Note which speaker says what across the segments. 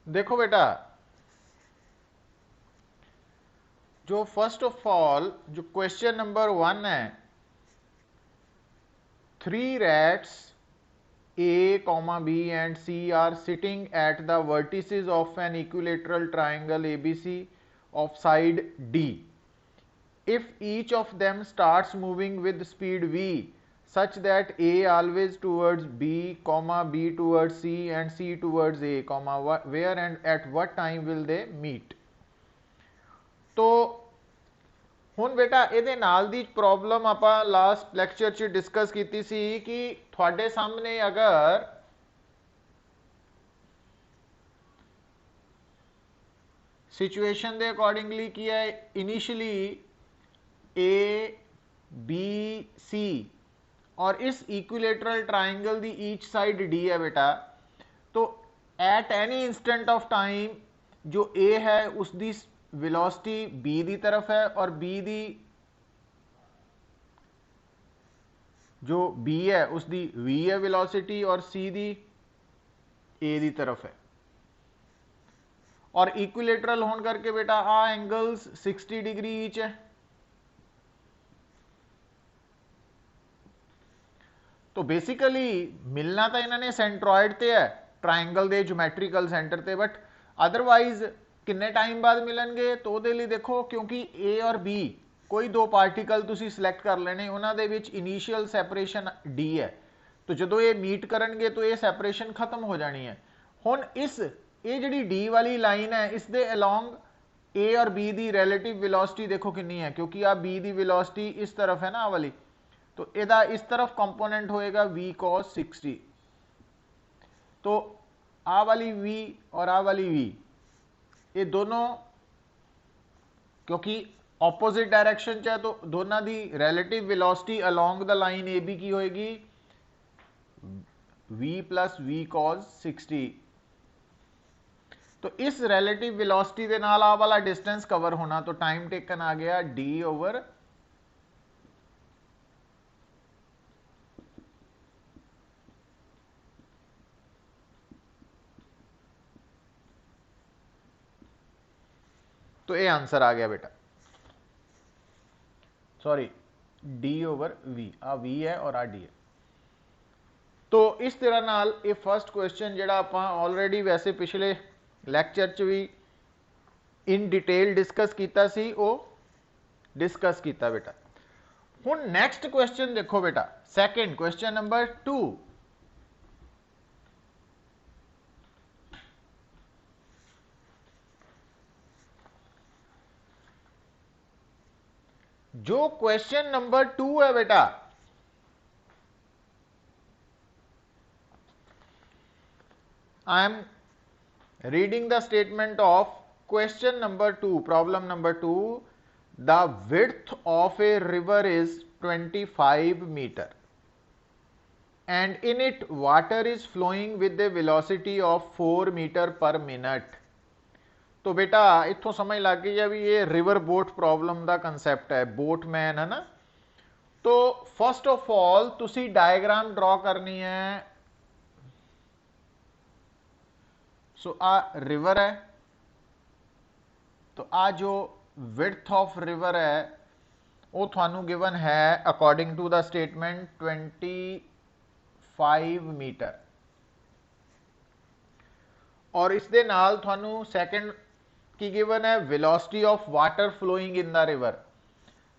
Speaker 1: देखो बेटा, जो फर्स्ट ऑफ ऑल जो क्वेश्चन नंबर 1 है, 3 rats A, B and C are sitting at the vertices of an equilateral triangle ABC of side D. If each of them starts moving with speed v such that A always towards B, B towards C and C towards A, where and at what time will they meet? तो ਹੁਣ बेटा ਇਹਦੇ ਨਾਲ ਦੀ problem ਆਪਾਂ last lecture 'ਚ discuss ਕੀਤੀ ਸੀ ਕਿ ਤੁਹਾਡੇ ਸਾਹਮਣੇ ਅਗਰ सिचुएशन के अकॉर्डिंगली की है, इनिशियली ए बी सी और इस इक्विलेटरल ट्राइंगल दी ईच साइड डी है बेटा, तो at any instant of time जो ए है उसकी वेलोसिटी बी दी तरफ है और बी दी जो बी है उसकी वी है वेलोसिटी और सी दी ए दी तरफ है। और इक्विलेटरल होने करके बेटा आ एंगल्स 60 डिग्री ईच है। तो बेसिकली मिलना तो इन्होंने सेंट्रॉइड ते है, ट्राइंगल दे ज्योमैट्रिकल सेंटर ते, बट अदरवाइज किन्ने टाइम बाद मिलणगे तो उहदे लई देखो, क्योंकि ए और बी कोई दो पार्टिकल तुसी सिलेक्ट कर लेने, उन्हां दे विच इनीशियल सैपरेशन डी है, तो जदों ये मीट करनगे तो ये सैपरेशन खत्म हो जानी है। हुण इस ये जिहड़ी डी वाली लाइन है इस दे अलोंग ए और बी दी रिलेटिव वेलोसिटी देखो कितनी है, क्योंकि आ बी दी वेलोसिटी इस तरफ है ना आ वाली, तो इहदा इस तरफ कंपोनेंट होएगा v cos 60। तो आ वाली v और आ वाली v ये दोनों क्योंकि ऑपोजिट डायरेक्शन च है, तो दोनों की relative velocity along the line A B की होएगी v प्लस v cos 60। तो इस रिलेटिव वेलोसिटी के नाल आ वाला डिस्टेंस कवर होना, तो टाइम टेकन आ गया d ओवर तो ये आंसर आ गया बेटा, सॉरी d ओवर v, आ v है और आ d है। तो इस तरह नाल ये फर्स्ट क्वेश्चन जिहड़ा आपां ऑलरेडी वैसे पिछले लैक्चर च भी इन डिटेल डिस्कस किया सी, वो डिस्कस किया बेटा। हुण नैक्सट क्वेश्चन देखो बेटा, सैकेंड क्वेश्चन नंबर 2। जो क्वेश्चन नंबर 2 है बेटा, I am reading the statement of question number 2, problem number 2। The width of a river is 25 meter and in it water is flowing with a velocity of 4 metre per minute. तो बेटा इत्थों समझ लग गई है भी ये रिवर बोट प्रॉब्लम का कंसैप्ट है, बोटमैन है ना। तो फर्स्ट ऑफ ऑल तुसी डायग्राम ड्रॉ करनी है। सो आ रिवर है, तो आ जो विड्थ ऑफ रिवर है वो थानू गिवन है according to the statement 25 metre, और इस दे नाल थानू सैकेंड की गिवन है velocity of water flowing in the river,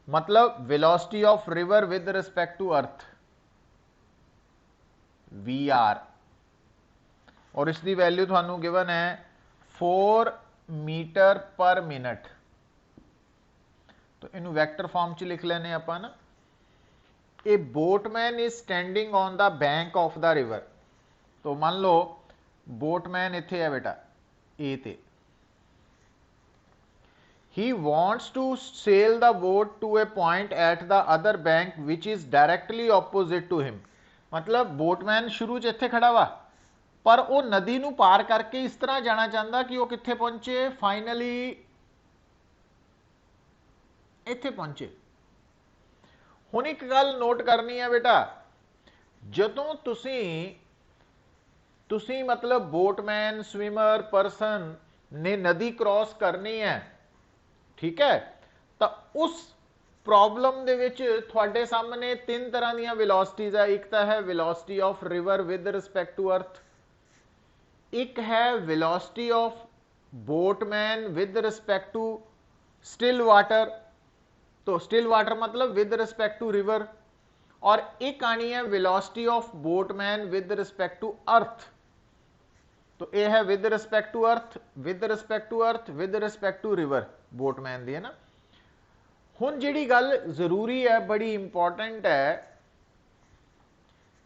Speaker 1: मतलब velocity of river with respect to earth V R, और इसकी वैल्यू थानू गिवन है 4 मीटर पर मिनट। तो इनू वैक्टर फॉर्म च लिख लेने आपां ना। A boatman is standing on the bank of the river. तो मान लो बोटमैन इत्थे है बेटा ए ते, he wants to sail the boat to a point at the other bank which is directly opposite to him। मतलब बोटमैन शुरू च इत्थे खड़ा वा, पर वो नदी नू पार करके इस तरह जाना चाहता कि वो कित्थे पहुंचे, फाइनली इत्थे पहुंचे। हुण एक गल नोट करनी है बेटा, जदों तुसी मतलब बोटमैन स्विमर पर्सन ने नदी क्रॉस करनी है, ठीक है, तो उस प्रॉब्लम दे विच तुहाडे सामने तीन तरह दी वेलोसिटीज है। एक तो है velocity of river with respect to earth, एक है velocity of boatman with respect to still water, तो स्टिल वाटर मतलब विद रिस्पेक्ट टू रिवर, और एक आनी है velocity of boatman with respect to earth. तो यह है with respect to earth, with respect to earth, with respect to river boatman दी, है ना। हुण जिहड़ी गल जरूरी है, बड़ी इंपॉर्टेंट है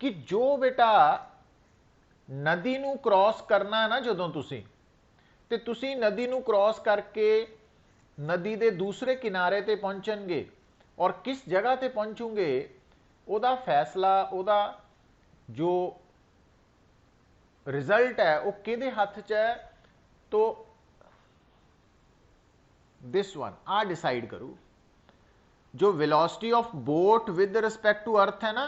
Speaker 1: कि जो बेटा नदी नूं क्रॉस करना है ना, जदों तुसी नदी नूं क्रॉस करके नदी के दूसरे किनारे ते पहुंचणगे और किस जगह ते पहुंचूंगे, उहदा फैसला, उहदा जो रिजल्ट है वो किहदे हथ च है, तो दिस वन आ डिसाइड करू। जो velocity of boat with respect to earth है ना,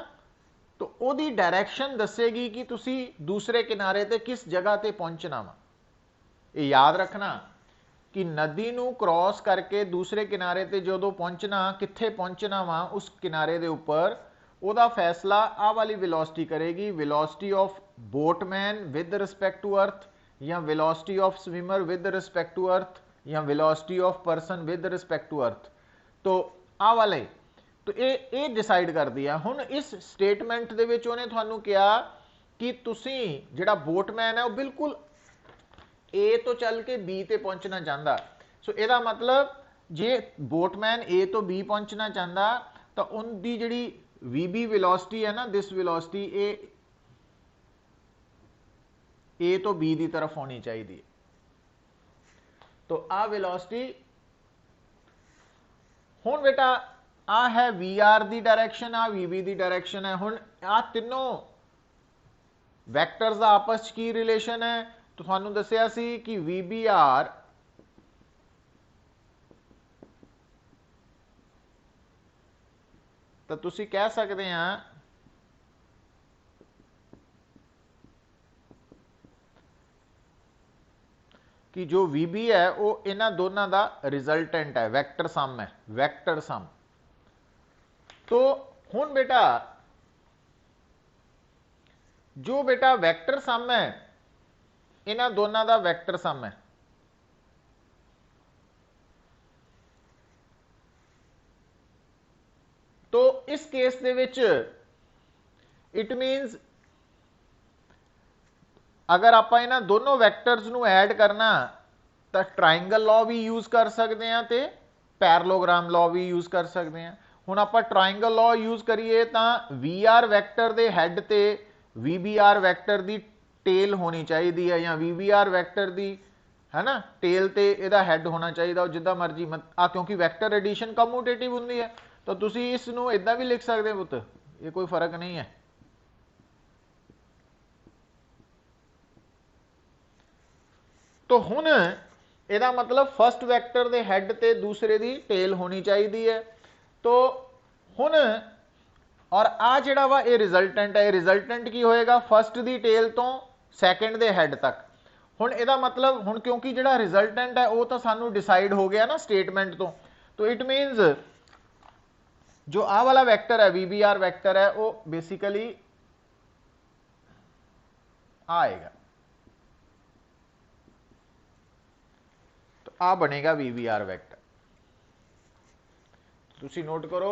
Speaker 1: तो ओदी डायरेक्शन दसेगी कि तुसी दूसरे किनारे ते किस जगह ते पहुंचना वा। ये याद रखना कि नदी नूं क्रॉस करके दूसरे किनारे ते जदों पहुंचना, कित्थे पहुंचना वा उस किनारे दे उपर, ओदा फैसला आ वाली वेलोसिटी करेगी, velocity of boatman with respect to earth, या velocity of swimmer with respect to earth, या velocity of person with respect to earth. तो आ वाले, तो ये डिसाइड कर दिया। हुण इस स्टेटमेंट दे विच उहने तुहानूं कहा कि तुसी जिहड़ा बोटमैन है वो बिल्कुल ए तो चल के बी ते पहुंचना चाहता। सो इहदा मतलब जे बोटमैन ए तो बी पहुंचना चाहता, तो उनकी जिहड़ी वीबी वेलोसिटी है ना, दिस वेलोसिटी ए तो बी की तरफ होनी चाहिए। तो आ वेलोसिटी, हुण बेटा आ है वी आर की डायरेक्शन, आ वीबी की डायरेक्शन है। हुण आ तीनों वैक्टर्स का आपस की रिलेशन है, तो तुहानूं दस्सिया सी कि वी बी आर तो तुसी कह सकते हैं कि जो वी बी है वो इन्हां दोनों का रिजल्टेंट है, वैक्टर सम है, वैक्टर सम। तो हुण बेटा जो बेटा वैक्टर सम है, इन्हां दोनों का वैक्टर सम है। तो इस केस दे विच इट मीनस अगर आप इन्हां दोनों वैक्टर्स नूं ऐड करना, तो ट्राइंगल लॉ भी यूज कर सकते हैं तो पैरेललोग्राम लॉ भी यूज कर सकते हैं। हुण आप ट्राइंगल लॉ यूज करिए तो वी आर वैक्टर के हैड ते वी बी आर वैक्टर की टेल होनी चाहिए है, या वी बी आर वैक्टर की, है ना, टेल ते इहदा हैड होना चाहिए, जिद्दां मर्जी क्योंकि वैक्टर एडिशन कम्यूटेटिव हुंदी है, तो तुसी इस नूं इदां भी लिख सकते हो पुत्त, ये कोई फर्क नहीं है। तो हुण इहदा मतलब फस्ट वैक्टर के हैड ते दूसरे की टेल होनी चाहिए है। तो हुण और आ जिहड़ा वा ये रिजल्टेंट है, रिजल्टेंट की होएगा फस्ट की टेल तो सैकेंड के हैड तक। हुण इहदा मतलब हुण क्योंकि जिहड़ा रिजल्टेंट है वो तो सानू डिसाइड हो गया ना स्टेटमेंट तो इट मीनस जो आ वाला वैक्टर है वी बी आर वैक्टर है वो बेसिकली आएगा, तो आ बनेगा वी बी आर वैक्टर। तुसी नोट करो,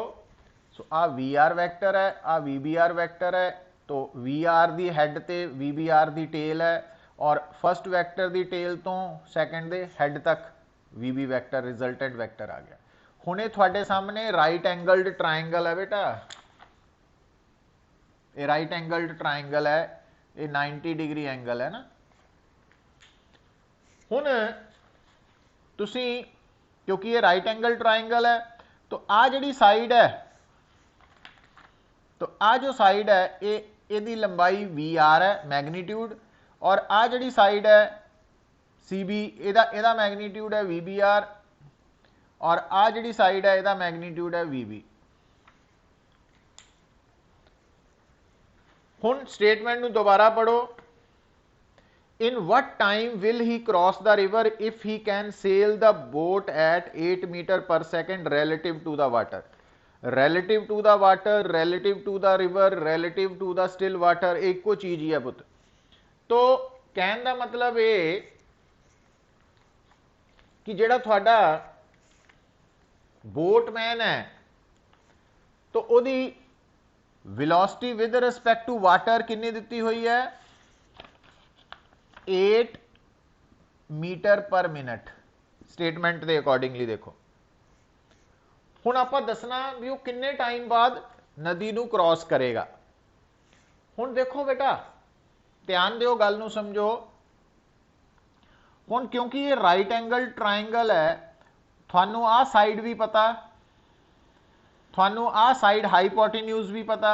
Speaker 1: सो आ वी आर वैक्टर है, आ वी बी आर वैक्टर है, तो वी आर दी हैड ते वी बी आर दी टेल है, और फस्ट वैक्टर दी टेल तो सैकेंड दे हैड तक V B vector resultant vector आ गया। हुणे तुहाडे सामने राइट एंगल्ड ट्राइंगल है बेटा, ये राइट एंगल्ड ट्राइंगल है, ये 90 डिग्री एंगल है ना। हुण तुसी क्योंकि ये राइट एंगल ट्राइंगल है, तो आ जिहड़ी साइड है, तो आ जो साइड है ये लंबाई वी आर है मैग्नीट्यूड, और आ जिहड़ी साइड है सी बी एदा मैग्नीट्यूड है वी बी आर, और आ जिहड़ी साइड है एदा मैग्नीट्यूड है वी बी। हुण स्टेटमेंट नूं दोबारा पढ़ो, in what time will he cross the river if he can sail the boat at 8 meter per second relative to the water? Relative to the water, relative to the river, relative to the still water, एक को चीज ही है पुत। तो कहने का मतलब ये कि जेड़ा थोड़ा बोटमैन है तो ओदी velocity with respect to water कितनी दी हुई है? 8 मीटर पर मिनट स्टेटमेंट के अकॉर्डिंगली। देखो हुण आपां दसना भी वो किन्ने टाइम बाद नदी नूं क्रॉस करेगा। हुण देखो बेटा ध्यान दिओ, गल नूं समझो। हुण क्योंकि ये राइट एंगल ट्राइंगल है, थानू आ साइड भी पता, थानू आ साइड हाइपोटेन्यूज भी पता,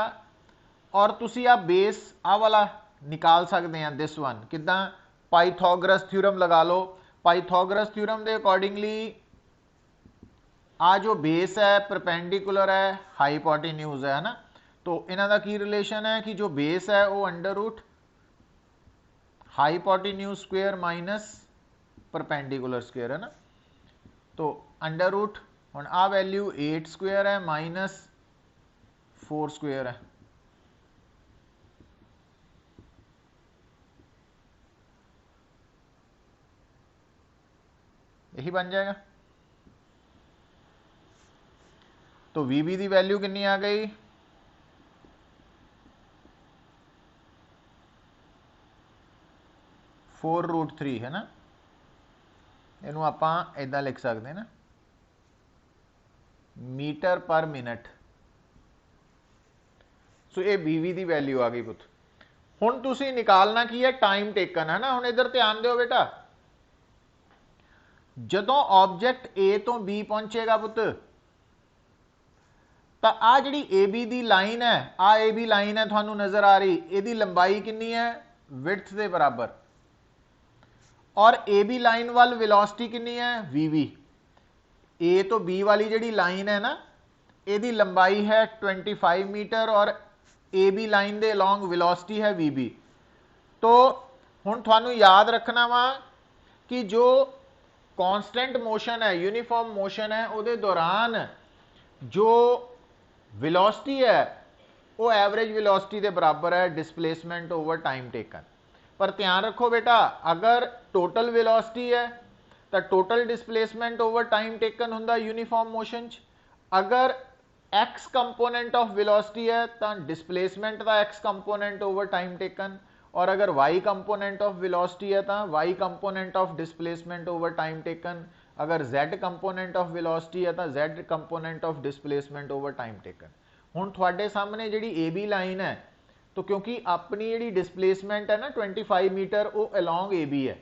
Speaker 1: और तुसी आ बेस आ वाला निकाल सकते हैं दिस वन। किदां? पाइथागोरस थ्योरम लगा लो। पाइथागोरस थ्योरम के अकॉर्डिंगली आ जो बेस है परपेंडिकुलर है हाइपोटेन्यूज है ना, तो इन्हां दा की रिलेशन है कि जो बेस है वो under root hypotenuse square minus perpendicular square है ना। तो अंडर रूट हुण आ वैल्यू 8 स्क्वेयर है माइनस 4 स्क्वेयर है। यही बन जाएगा। तो वीबी की वैल्यू कितनी आ गई? 4√3 है ना। इनू आपां इदां लिख सकते हैं ना, मीटर पर मिनट। सो ये बीवी की वैल्यू आ गई पुत। हुण तुसीं निकालना की है? टाइम टेकन है ना। हुण इधर ध्यान दिओ बेटा, जदों ऑब्जेक्ट ए तो बी पहुंचेगा पुत, तो आ जिहड़ी ए बी दी लाइन है, आ ए बी लाइन है थानू नजर आ रही, इहदी लंबाई कितनी है? विड्थ के बराबर। और ए बी लाइन वाल वेलोसिटी कितनी है? We we. ए तो बी वाली जिहड़ी लाइन है ना, इहदी लंबाई है 25 मीटर और ए बी लाइन दे अलोंग वेलोसिटी है वी बी। तो हुण थानू याद रखना वा कि जो कांस्टेंट मोशन है, यूनिफॉर्म मोशन है, उहदे दौरान जो वेलोसिटी है वो एवरेज वेलोसिटी के बराबर है डिस्प्लेसमेंट ओवर टाइम टेकन। पर ध्यान रखो बेटा, अगर टोटल वेलोसिटी है तो total displacement over time taken हुंदा यूनिफॉर्म मोशन च। अगर एक्स कंपोनेंट ऑफ वेलोसिटी है तो डिस्प्लेसमेंट का x component over time taken, और अगर वाई कंपोनेंट ऑफ वेलोसिटी है तो y component of displacement over time taken. अगर z कंपोनेंट ऑफ वेलोसिटी है तो z component of displacement over time taken. हुण तुहाडे सामने जिहड़ी ए बी लाइन है, तो क्योंकि अपनी जिहड़ी डिस्प्लेसमेंट है ना 25 मीटर, वो अलोंग ए बी है,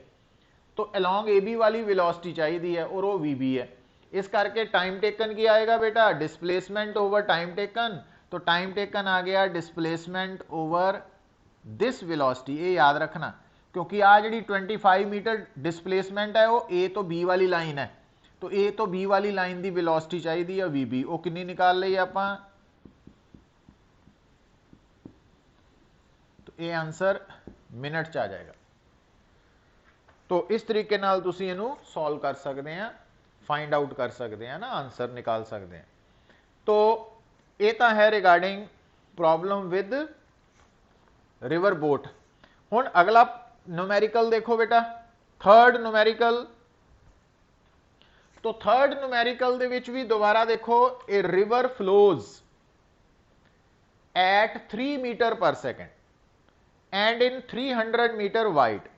Speaker 1: तो अलोंग ए बी वाली वेलोसिटी चाहिए है और वो वी बी है। इस करके टाइम टेकन की आएगा बेटा? Displacement over time taken. तो टाइम टेकन आ गया डिस्प्लेसमेंट ओवर दिस वेलोसिटी। ये याद रखना, क्योंकि आ जी 25 मीटर डिस्प्लेसमेंट है वो ए तो बी वाली लाइन है, तो ए तो बी वाली लाइन की वेलोसिटी चाहिए है वी बी। वो कितनी निकाल ली आपां? तो ये आंसर मिनट च आ जाएगा। तो इस तरीके नाल तुसीं इहनूं सॉल्व कर सकते हैं, फाइंड आउट कर सकते हैं ना, आंसर निकाल सकते हैं। तो ये तो है regarding problem with river boat. हुण अगला न्यूमेरिकल देखो बेटा, थर्ड न्यूमेरिकल। तो थर्ड न्यूमेरिकल दे विच भी दोबारा देखो, a river flows at 3 metre per second and in 300 metre wide.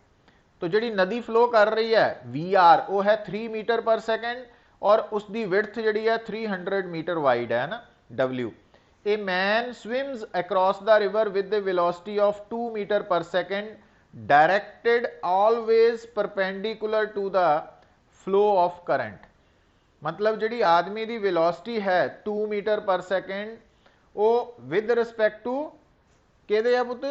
Speaker 1: तो जिहड़ी नदी फ्लो कर रही है वी आर, वो है 3 मीटर पर सेकेंड, और उसकी विड्थ जिहड़ी है 300 मीटर वाइड है ना, W. A man swims across the river with the velocity of 2 meter per second, directed always perpendicular to the flow of current। मतलब जिहड़ी आदमी की वेलोसिटी है 2 मीटर पर सेकेंड, वो विद रिस्पेक्ट टू किहदे है पुत?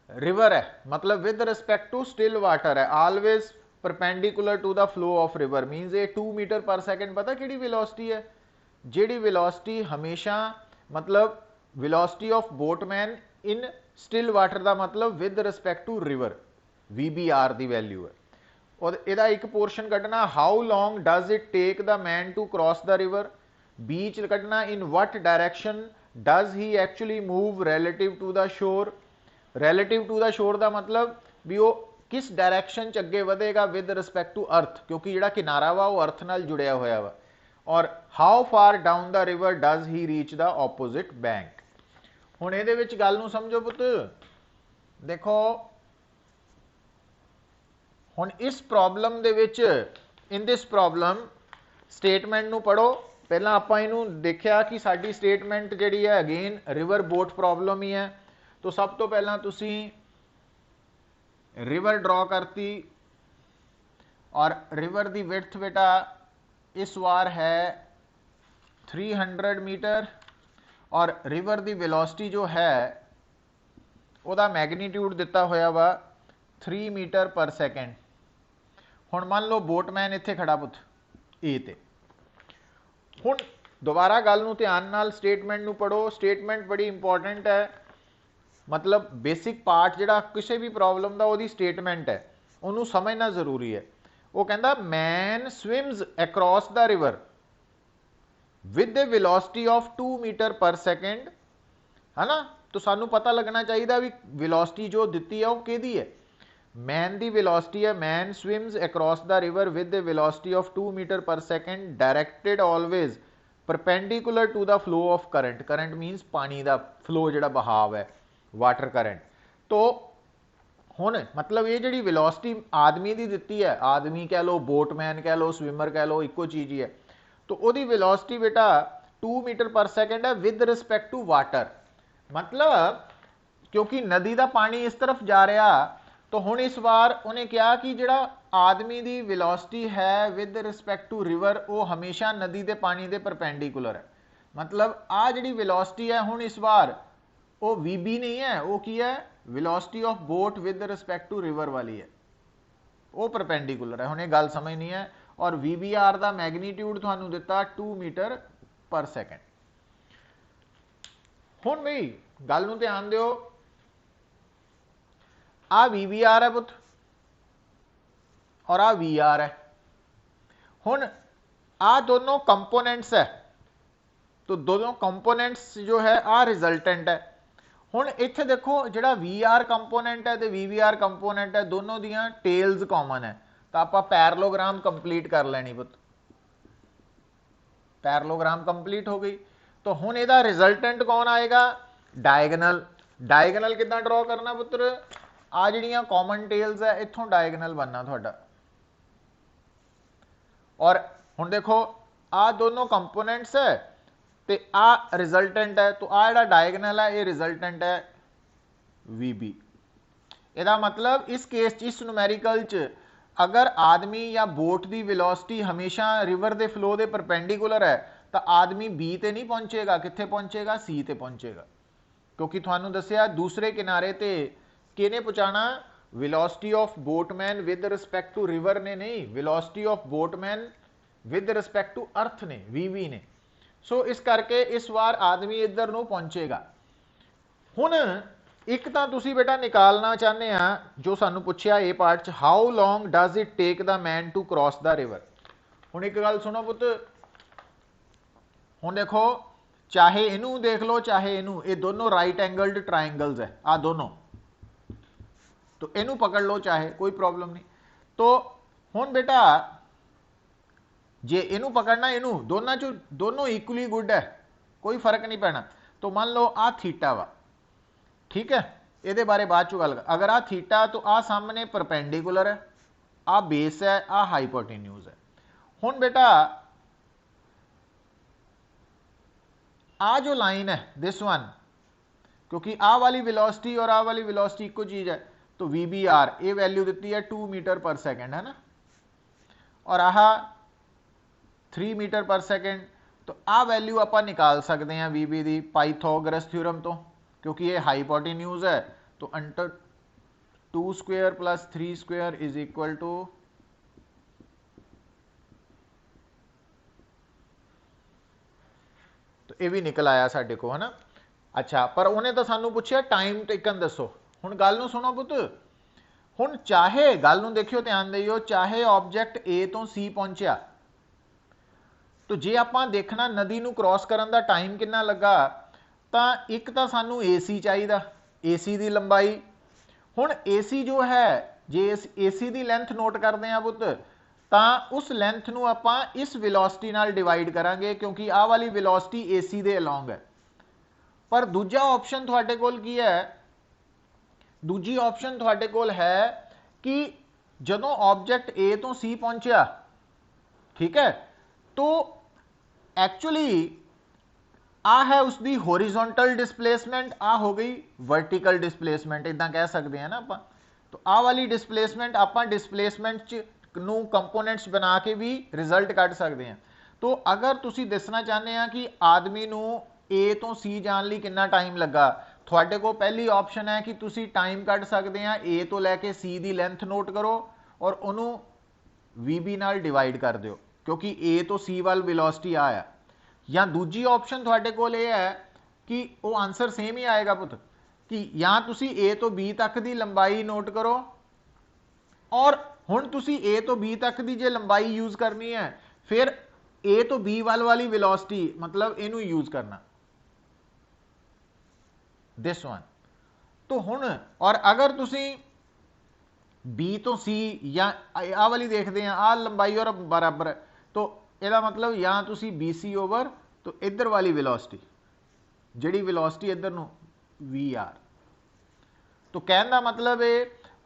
Speaker 1: रिवर है, मतलब with respect to still water है, always perpendicular to the flow of river. Means ये 2 मीटर पर सेकेंड पता किहड़ी वेलोसिटी है? जिहड़ी वेलोसिटी हमेशा, मतलब velocity of boatman in still water का मतलब with respect to river. VBR ਦੀ ਵੈਲਿਊ ਹੈ। और ਇਹਦਾ ਇੱਕ ਪੋਰਸ਼ਨ ਕੱਢਣਾ, how long does it take the man to cross the river. B ਚ ਕੱਢਣਾ, in what direction does he actually move relative to the shore. Relative to the shore ਦਾ मतलब ਵੀ ਉਹ ਕਿਸ ਡਾਇਰੈਕਸ਼ਨ ਚ ਅੱਗੇ ਵਧੇਗਾ ਵਿਦ ਰਿਸਪੈਕਟ ਟੂ ਅਰਥ, ਕਿਉਂਕਿ ਜਿਹੜਾ ਕਿਨਾਰਾ ਵਾ ਉਹ ਅਰਥ ਨਾਲ ਜੁੜਿਆ ਹੋਇਆ ਵਾ। ਔਰ how for down the river does he reach the opposite bank. ਹੁਣ ਇਹਦੇ ਵਿੱਚ ਗੱਲ ਨੂੰ ਸਮਝੋ ਪੁੱਤ, ਦੇਖੋ ਹੁਣ ਇਸ ਪ੍ਰੋਬਲਮ ਦੇ ਵਿੱਚ, ਇਨ ਦਿਸ ਪ੍ਰੋਬਲਮ ਸਟੇਟਮੈਂਟ ਨੂੰ ਪੜੋ। ਪਹਿਲਾਂ ਆਪਾਂ ਇਹਨੂੰ ਦੇਖਿਆ ਕਿ ਸਾਡੀ ਸਟੇਟਮੈਂਟ ਜਿਹੜੀ ਹੈ ਅਗੇਨ ਰਿਵਰ ਬੋਟ ਪ੍ਰੋਬਲਮ ਹੀ ਹੈ। तो सब तो पहला तुसी रिवर ड्रॉ करती और रिवर दी विड्थ बेटा इस वार है 300 मीटर और रिवर दी वेलोसिटी जो है ਉਹਦਾ मैगनीट्यूड दिता होया वा 3 मीटर पर सेकेंड। हुण मान लो बोटमैन इत्थे खड़ा पुत ए ते। हुण दोबारा गल नूं ध्यान नाल स्टेटमेंट नूं पढ़ो। स्टेटमेंट बड़ी इंपॉर्टेंट है, मतलब बेसिक पार्ट जिहड़ा किसी भी प्रॉब्लम का वो स्टेटमेंट है उन्होंने समझना जरूरी है। वो कहता man swims across the river with the velocity of 2 metre per second, है ना। तो सानू पता लगना चाहिए भी वेलोसिटी जो दी है वो किहदी है। मैन दी वेलोसिटी है, man swims across the river with the velocity of 2 metre per second directed always perpendicular to the flow of current. Current means पानी का फ्लो जिहड़ा बहाव है, वाटर करंट। तो हुण मतलब ये जिहड़ी वेलोसिटी आदमी की दी है, आदमी कह लो, बोटमैन कह लो, स्विमर कह लो, इक्को चीज़ ही है। तो वो वेलोसिटी बेटा 2 मीटर पर सेकेंड है विद रिस्पैक्ट टू वाटर। मतलब क्योंकि नदी का पानी इस तरफ जा रहा, तो हुण इस बार उन्हें कहा कि जिहड़ा आदमी की वेलोसिटी है विद रिस्पैक्ट टू रिवर वो हमेशा नदी के पानी के परपेंडिकुलर है। मतलब आ जिहड़ी वेलोसिटी है हुण इस बार वो VB नहीं है, वो की है velocity of boat with respect to river वाली है, वो परपेंडिकुलर है। हुण ये गल समझनी है। और VBR का मैगनीट्यूड तुहानू दिता 2 मीटर पर सेकेंड। हुण बई गल नूं ध्यान दिओ, आ VBR है पुत और आ VR है। हुण आ दोनों कंपोनेंट्स है, तो दोनों कंपोनेंट्स जो है आ रिजल्टेंट है। हुण इत्थे देखो जिहड़ा VR कंपोनेंट है तो VBR कंपोनेंट है, दोनों दियां टेल्स कॉमन है। तो आपां पैरेललोग्राम कंप्लीट कर लैनी पुत, पैरेललोग्राम कंप्लीट हो गई। तो हुण इहदा रिजल्टेंट कौन आएगा, डायगनल। डायगनल किदां ड्रॉ करना पुत्र, आ जिहड़ियां कॉमन टेल्स है इत्थों डायगनल बनना तुहाडा। और हुण देखो आ दोनों कंपोनेंट्स है तो आ रिजल्टेंट है, तो आ जिहड़ा डायगनल है ये रिजल्टेंट है VB। इहदा मतलब इस केस इस न्यूमेरिकल च अगर आदमी या बोट की वेलोसिटी हमेशा रिवर के फ्लो के परपेंडिकुलर है तो आदमी B ते नहीं पहुंचेगा, कित्थे पहुंचेगा, C ते पहुंचेगा। क्योंकि तुहानू दस्सिया दूसरे किनारे ते किहने पहुंचाना, velocity of boatman with respect to river ने नहीं, velocity of boatman with respect to earth ने, VB ने। सो इस करके इस बार आदमी इधर नूं पहुंचेगा। हुण एक तो तुसी बेटा निकालना चाहते हैं जो सानू पुछया ए पार्ट च, how long does it take the man to cross the river. हुण एक गल सुनो पुत, हुण देखो चाहे इनू देख लो चाहे इनू, ये दोनों राइट एंगल्ड ट्राइंगल्स है आ दोनों, तो इनू पकड़ लो चाहे, कोई प्रॉब्लम नहीं। तो हुण बेटा जे इनू पकड़ना इनू, दोनों चो दोनों इक्वली गुड है, कोई फर्क नहीं पैना। तो मान लो आ थीटा वा, ठीक है, ये बारे बाद चो गल। अगर आ थीटा तो आ सामने परपेंडिकुलर है, आ बेस है, आ हाइपोटेन्यूज है। हुण बेटा आ जो लाइन है दिस वन, क्योंकि आ वाली वेलोसिटी और आ वाली वेलोसिटी इको चीज है, तो VBR ये वैल्यू दी है 2 मीटर पर सेकेंड, है ना। और आह 3 मीटर पर सेकेंड, तो आ वैल्यू आप निकाल सकते हैं VB की पाइथागोरस थ्योरम तो, क्योंकि ये हाइपोटेन्यूज है। तो under 2 square plus 3 square is equal to तो ये भी निकल आया साडे को, है ना। अच्छा, पर उन्हें तो सानू पूछा टाइम टेकन दसो। हुण गल नूं सुनो पुत, ਹੁਣ ਚਾਹੇ ਗੱਲ ਨੂੰ ਦੇਖਿਓ, ਧਿਆਨ ਦਿਓ, ਚਾਹੇ ਆਬਜੈਕਟ A ਤੋਂ C ਪਹੁੰਚਿਆ, तो जे आपां देखना नदी नूं क्रॉस करन दा टाइम कितना लगा, तो एक तो सानू AC चाहिदा, AC दी लंबाई। हुण AC जो है, जे AC दी लेंथ नोट करते हैं पुत, तो उस लेंथ नूं आपां इस वेलोसिटी नाल डिवाइड करांगे, क्योंकि आह वाली वेलोसिटी AC दे अलोंग है। पर दूजा ऑप्शन तुहाडे कोल की है, दूजी ऑप्शन तुहाडे कोल है कि जदों ऑब्जेक्ट A तो C पहुंचया, ठीक है, तो एक्चुअली आ है उसकी होरिजोंटल डिस्प्लेसमेंट, आ हो गई वर्टिकल डिस्प्लेसमेंट, इदा कह सकते हैं ना आप। तो आ वाली डिस्प्लेसमेंट आप डिस्प्लेसमेंट नू कंपोनेंट्स बना के भी रिजल्ट कढ़ सकते हैं। तो अगर तुसी दसना चाहते हैं कि आदमी नू A तो C जान लई कितना टाइम लगा, थोड़े को पहली ऑप्शन है कि तुसी टाइम कढ़ सकते हैं A तो लैके C की लेंथ नोट करो और उन्होंने VB नाल डिवाइड कर दो, क्योंकि A तो C वाल वेलोसिटी आया। या दूजी ऑप्शन थोड़े कोल ये है कि वो आंसर सेम ही आएगा पुत, कि या तुसी A तो B तक की लंबाई नोट करो, और हुण तुसी A तो B तक की जे लंबाई यूज करनी है, फिर A तो B वाली वेलोसिटी मतलब इनू यूज करना, दिस वन। तो हुण और अगर तुसी B तो C या आ वाली देखते हैं, आ लंबाई और बराबर है, तो यदा मतलब या तुसी BC ओवर तो इधर वाली वेलोसिटी जिहड़ी वेलोसिटी इधर नूं VR। तो कहने का मतलब है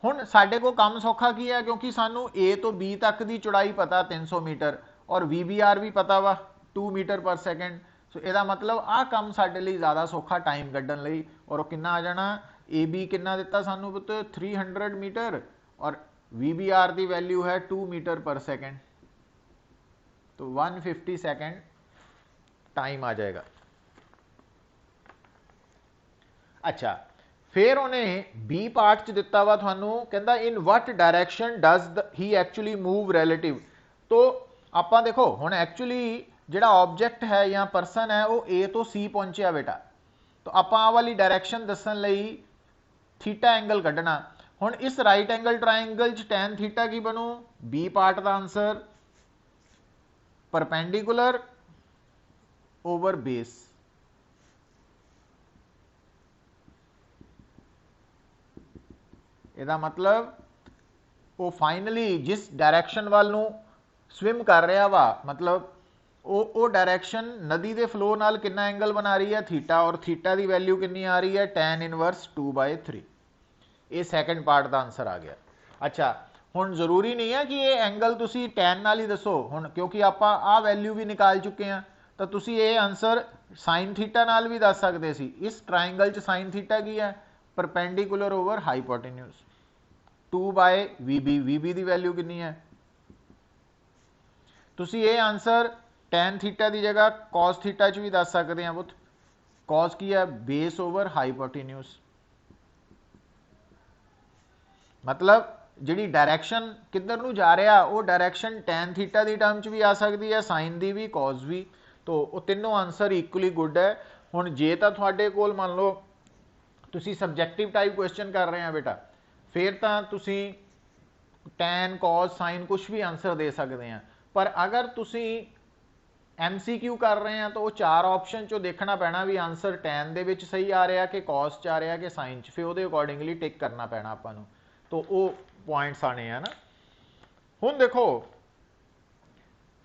Speaker 1: हुण साडे को काम सौखा की है, क्योंकि सानू A तो B तक की चौड़ाई पता 300 मीटर और VBR भी पता वा 2 मीटर पर सेकेंड। सो यदा मतलब आ काम साडे लई ज़्यादा सौखा टाइम कड्ढण लई। और कितना आ जाना, AB कितना दिता सानू पुत 300 मीटर और VBR की वैल्यू है 2 मीटर पर सेकेंड, तो 150 सेकेंड टाइम आ जाएगा। अच्छा, फिर उन्हें बी पार्ट च दिता वा थानू, कहंदा in what direction does he actually move relative. तो आप देखो हुण एक्चुअली जिहड़ा ऑब्जेक्ट है या परसन है वो A तो C पहुंचया बेटा, तो आप आ वाली डायरैक्शन दसन लई थीटा एंगल कढ़ना। हुण इस राइट एंगल ट्राइंगल च टैन थीटा की बनू, बी पार्ट का आंसर परपेंडिकुलर ओवर बेस। ਇਹਦਾ मतलब वो फाइनली जिस डायरैक्शन वाल नूं स्विम कर रहा वा, मतलब वो डायरैक्शन नदी के फ्लो नाल कितना एंगल बना रही है, थीटा, और थीटा की वैल्यू कितनी आ रही है, टैन इनवर्स 2/3। ये सैकेंड पार्ट का आंसर आ गया। अच्छा, हुण जरूरी नहीं है कि ये एंगल तुसी टैन नाल ही दसो, हुण क्योंकि आप आ वैल्यू भी निकाल चुके हैं, तो तुसी ये आंसर साइन थीटा नाल भी दस सकते सी। इस ट्राइंगल च साइन थीटा की है, perpendicular over hypotenuse 2/VB, VB की वैल्यू कितनी है, तुसी ये आंसर टैन थीटा की जगह कॉस थीटा च भी दस सकते हैं पुत। कॉस की है बेस ओवर हाइपोटेन्यूज, मतलब जिहड़ी डायरैक्शन किधर नूं जा रहा वो डायरैक्शन टैन थीटा की टर्म च भी आ सकती है, साइन की भी, कॉस भी। तो वो तीनों आंसर इक्वली गुड है। हुण जे तां तुहाडे कोल मान लो तुसी सबजैक्टिव टाइप क्वेश्चन कर रहे हैं बेटा, फिर तां तुसी टैन कॉस साइन कुछ भी आंसर दे सकते हैं। पर अगर तुसी MCQ कर रहे हैं तो वो 4 ऑप्शन चो देखना पैना भी आंसर टैन दे विच सही आ रहा कि कॉस च आ रहा कि साइन च, फिर वो अकॉर्डिंगली टिक करना पैना आपां नूं। तो वो पॉइंट्स आने हैं ना। हुण देखो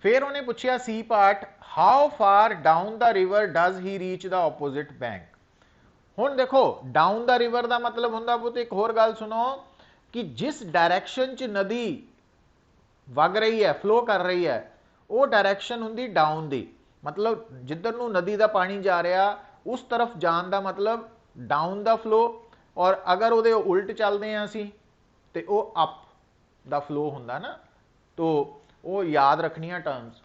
Speaker 1: फिर उन्हें पूछा C part, how far down the river does he reach the opposite bank. हुण देखो डाउन द रिवर का मतलब हुंदा पुत, एक होर गल सुनो, कि जिस डायरैक्शन च नदी वग रही है, फ्लो कर रही है, वो डायरैक्शन हुंदी डाउन दी, मतलब जिधर नूं नदी का पानी जा रहा उस तरफ जान का मतलब डाउन द फ्लो, और अगर वो उल्ट चलते हैं असी तो वो अप द फ्लो हुंदा ना। तो वो याद रखनिया टर्म्स।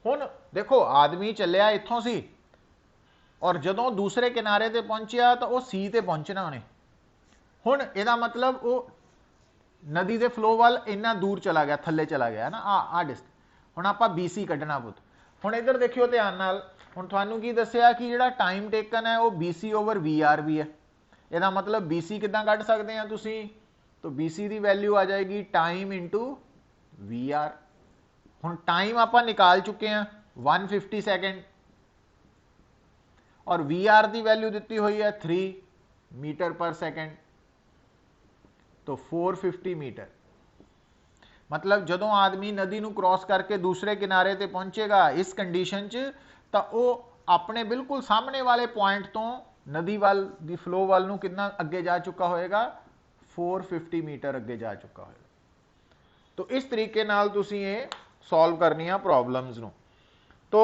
Speaker 1: हुण देखो आदमी चलिया इत्थों सी और जदों दूसरे किनारे ते पहुंचिया तो वो सी ते पहुंचना उन्हें। हुण इहदा मतलब वो नदी के फ्लो वाल इन्ना दूर चला गया, थले चला गया ना, आ डिस्टेंस। हुण आपां BC कढ़ना पुत। हुण इधर देखियो ध्यान नाल, हुण तुहानूं की दस्सिया कि जिहड़ा टाइम टेकन है वो BC ओवर VR भी है। इहदा मतलब BC किदां कढ़ सकते हैं तुसीं, तो BC की वैल्यू आ जाएगी टाइम इंटू VR। हुण टाइम आपां निकाल चुके हैं 150 सैकेंड और VR की वैल्यू दी हुई है 3 मीटर पर सेकेंड, तो 450 मीटर। मतलब जदों आदमी नदी नूं क्रॉस करके दूसरे किनारे ते पहुंचेगा इस कंडीशन च, तो वह अपने बिल्कुल सामने वाले पॉइंट तो नदी वाल दी फ्लो वाल नूं कितना अगे जा चुका होएगा, 450 मीटर अगे जा चुका होएगा। तो इस तरीके नाल तुसीं ये सॉल्व करनिया प्रॉब्लम्स नूं। तो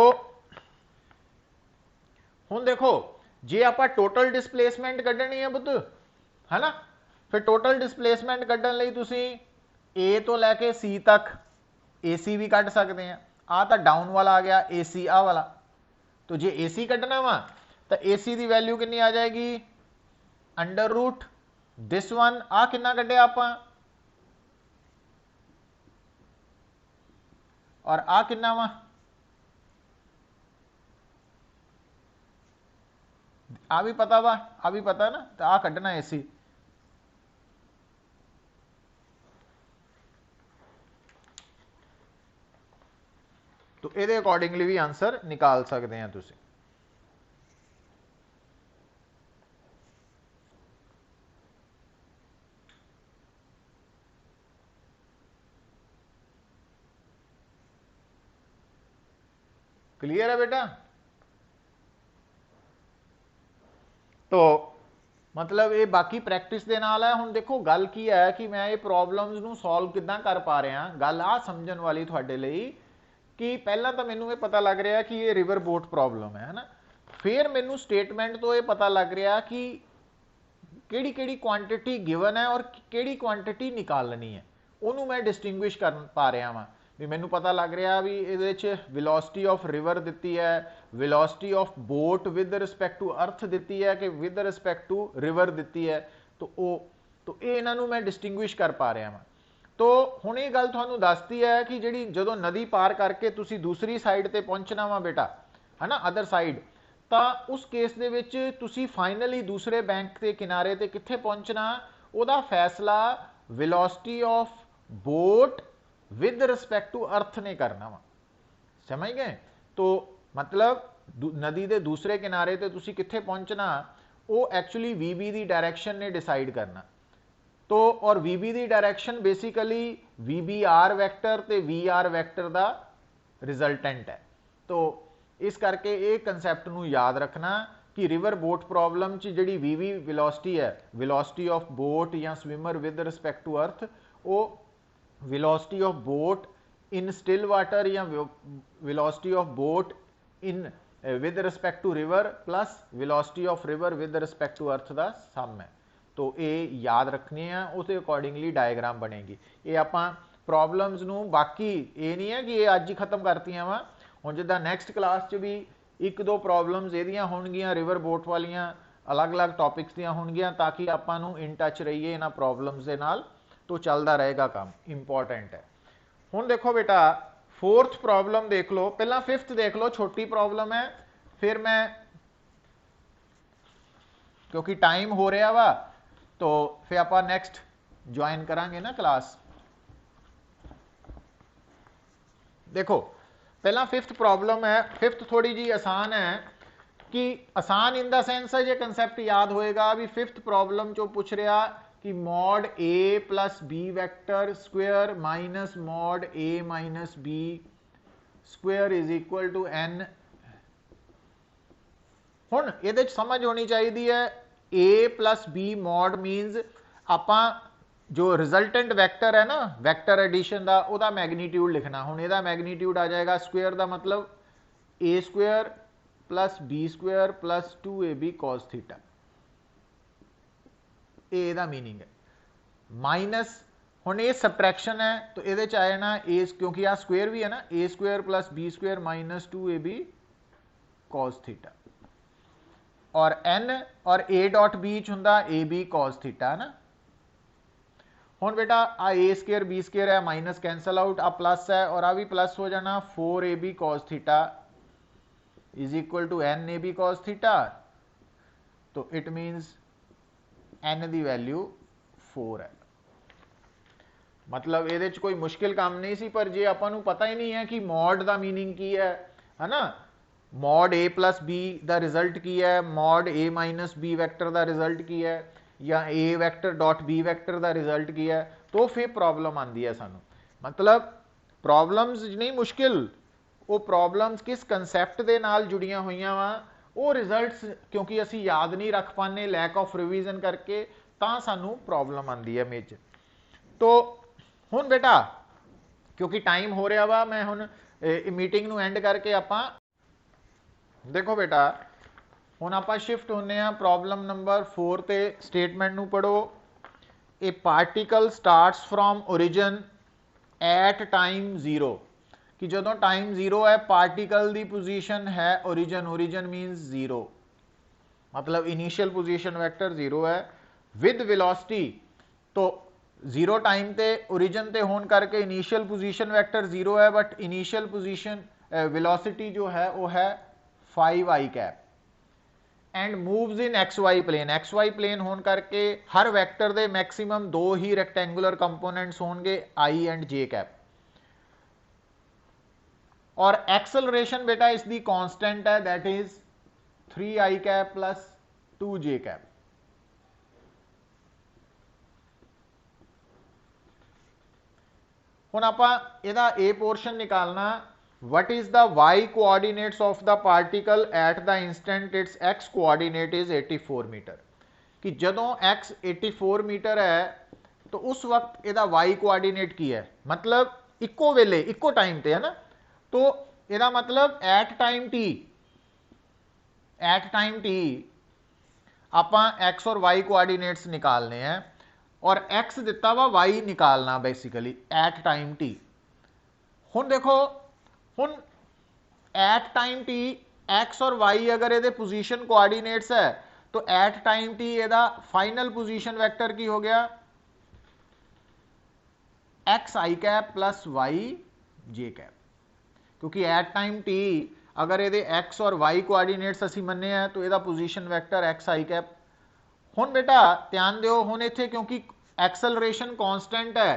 Speaker 1: हुण देखो, जे आपां टोटल डिस्प्लेसमेंट कड्ढनी है पुੱਤ, है ना, फिर टोटल डिस्प्लेसमेंट कड्ढण लई तुसीं ए तो लैके सी तक AC भी कढ़ सकते हैं। आ तो डाउन वाला आ गया AC, आ वाला। तो जे AC कढ़ना वा तो AC की वैल्यू कितनी आ जाएगी, अंडर रूट दिस वन, आ कितना कढ़िया आपां, और आ कितना वा, आ भी पता वा, आ भी पता ना, तो आ कढ़ना AC। तो ये अकॉर्डिंगली भी आंसर निकाल सकते हैं तुसीं। क्लियर है बेटा? तो मतलब ये बाकी प्रैक्टिस के नाल है। हुण देखो गल की है कि मैं ये प्रॉब्लम्स नूं सॉल्व किद्दां कर पा रहा, गल आ समझण वाली तुहाडे लई कि पहला तो मैनूं ये पता लग रहा कि ये रिवर बोट प्रॉब्लम है ना, फिर मैनूं स्टेटमेंट तो ये पता लग रहा कि किहड़ी किहड़ी क्वांटिटी गिवन है और किहड़ी क्वांटिटी निकालनी है, उन्होंने मैं डिस्टिंग्विश कर पा रहा वा। भी मैनूं पता लग रहा भी ये वेलोसिटी ऑफ रिवर दी है, velocity of boat with respect to earth दी है कि विद रिस्पैक्ट टू रिवर दी है, तो ये इन्हों मैं डिस्टिंग्विश कर पा रहा वा। तो हुण ये गल तुहानूं दसदी है कि जिहड़ी जदों नदी पार करके तुसीं दूसरी साइड ते पहुंचना वा बेटा, है ना, अदर साइड, तो उस केस दे विच तुसीं फाइनली दूसरे बैंक के किनारे ते कित्थे पहुंचना, उहदा फैसला velocity of boat with respect to earth ने करना वा। समझ गए? तो मतलब नदी के दूसरे किनारे ते तुसीं कित्थे पहुंचना, वो एक्चुअली VB की डायरैक्शन ने डिसाइड करना। तो और VB की डायरैक्शन बेसिकली VBR वैक्टर ते VR वैक्टर का रिजल्टेंट है। तो इस करके ये कंसैप्ट नूं याद रखना कि रिवर बोट प्रॉब्लम च जिहड़ी VB वेलोसिटी है, वेलोसिटी ऑफ बोट या swimmer with respect to earth, वो velocity of boat in still water या velocity of boat in with respect to river plus velocity of river with respect to earth का sum है। तो ये याद रखनी है, उस अकॉर्डिंगली डायग्राम बनेगी। ये आपां प्रॉब्लम्स नूं, बाकी ये नहीं है कि ये अज ही खत्म करतियां वा, हुण जिद्दां नैक्सट क्लास च भी एक दो प्रॉब्लम्स इहदियां होणगियां रिवर बोट वालियां, अलग अलग टॉपिक्स दियां होणगियां, ताकि आपां नूं इन टच रहीए इन्हां प्रॉब्लम्स दे नाल, तो चलता रहेगा काम, इंपॉर्टेंट है। हुण देखो बेटा, फोर्थ प्रॉब्लम देख लो, पहला फिफ्थ देख लो, छोटी प्रॉब्लम है, फिर मैं क्योंकि टाइम हो रहा वा तो फिर आप नैक्सट ज्वाइन करांगे ना क्लास। देखो पहला फिफ्थ प्रॉब्लम है, फिफ्थ थोड़ी जी आसान है, कि आसान इन द सेंस है, ये कंसेप्ट याद होएगा भी फिफ्थ प्रॉब्लम जो पूछ रहा कि mod A plus B vector square minus mod A minus B square is equal to n। हुण इहदे च समझ होनी चाहिए है, A plus B mod means आपां जो रिजल्टेंट वैक्टर है ना, वैक्टर एडिशन का वह मैगनीट्यूड लिखना। हुण इहदा मैगनीट्यूड आ जाएगा स्क्वेयर का मतलब A square plus B square plus 2AB cos theta, ये मीनिंग है। माइनस हुण ये सबट्रैक्शन है, तो ये आ जाना ए, क्योंकि आ स्क्वेयर भी है ना, A square plus B square minus 2AB cos theta, और n और A डॉट बी हुंदा AB कॉस थीटा है ना। हुण बेटा आ A स्क्वेयर बी स्क्वेयर है, माइनस कैंसल आउट, आ प्लस है और आ भी प्लस हो जाना, 4AB cos theta is equal to NAB cos theta. तो इट मीनस n की वैल्यू 4 है। मतलब ਇਹਦੇ ਚ ਕੋਈ ਮੁਸ਼ਕਿਲ ਕੰਮ ਨਹੀਂ ਸੀ, ਪਰ ਜੇ ਆਪਾਂ ਨੂੰ ਪਤਾ ਹੀ ਨਹੀਂ ਹੈ ਕਿ ਮੋਡ ਦਾ ਮੀਨਿੰਗ ਕੀ ਹੈ ਨਾ, ਮੋਡ a प्लस b ਦਾ ਰਿਜ਼ਲਟ ਕੀ ਹੈ, mod a minus b vector ਦਾ ਰਿਜ਼ਲਟ ਕੀ ਹੈ, ਜਾਂ a vector dot b vector ਦਾ ਰਿਜ਼ਲਟ ਕੀ ਹੈ, तो फिर प्रॉब्लम आती है सानू। मतलब प्रॉब्लम्स नहीं मुश्किल, वो प्रॉब्लम्स किस कंसैप्ट दे नाल जुड़ियां हुई वा, वो रिजल्ट्स क्योंकि असी याद नहीं रख पाने लैक ऑफ रिवीजन करके, तो सानू प्रॉब्लम आती है मेज। तो हुण बेटा क्योंकि टाइम हो रहा वा, मैं हुण मीटिंग नू एंड करके आपां देखो बेटा हुण आपां शिफ्ट होने आ प्रॉब्लम नंबर 4 ते। स्टेटमेंट नू पढ़ो। A particle starts from origin at time 0, कि जो टाइम 0 है पार्टिकल की पोजीशन है ओरिजिन, ओरिजिन मीन्स 0, मतलब इनिशियल पोजीशन वेक्टर 0 है विद वेलोसिटी। तो 0 टाइम ते ओरिजिन ते होने करके इनिशियल पोजीशन वेक्टर 0 है, बट इनिशियल पोजीशन वेलोसिटी जो है वो है 5i cap and moves in XY plane. XY plane होने करके हर वैक्टर दे मैक्सिमम 2 ही रेक्टेंगुलर कंपोनेंट्स होंगे I एंड J कैप, और एक्सेलरेशन बेटा इसकी कांस्टेंट है, that is 3i cap plus 2J cap. हुण आपां इहदा A पोर्शन निकालना। What is the y coordinates of the particle at the instant its x coordinate is 84 metre, कि जदों x 84 मीटर है तो उस वक्त इहदा y कोआर्डिनेट की है, मतलब इको वेले इको टाइम ते है ना। तो इहदा मतलब एट टाइम t आपां x और y कोआर्डिनेट्स निकालने हैं, और x दिता वा y निकालना बेसिकली एट टाइम t। हुण देखो हुण एट टाइम टी एक्स और वाई अगर ये पोजीशन कोआर्डिनेट्स है, तो एट टाइम टी एदा फाइनल पोजीशन वेक्टर की हो गया x i cap plus y j cap, क्योंकि एट टाइम टी अगर ये एक्स और वाई कोआर्डिनेट्स असी मन्ने हैं तो यदा position vector x i cap. हुण बेटा ध्यान दिओ, हुण इत्थे क्योंकि एक्सेलरेशन कांस्टेंट है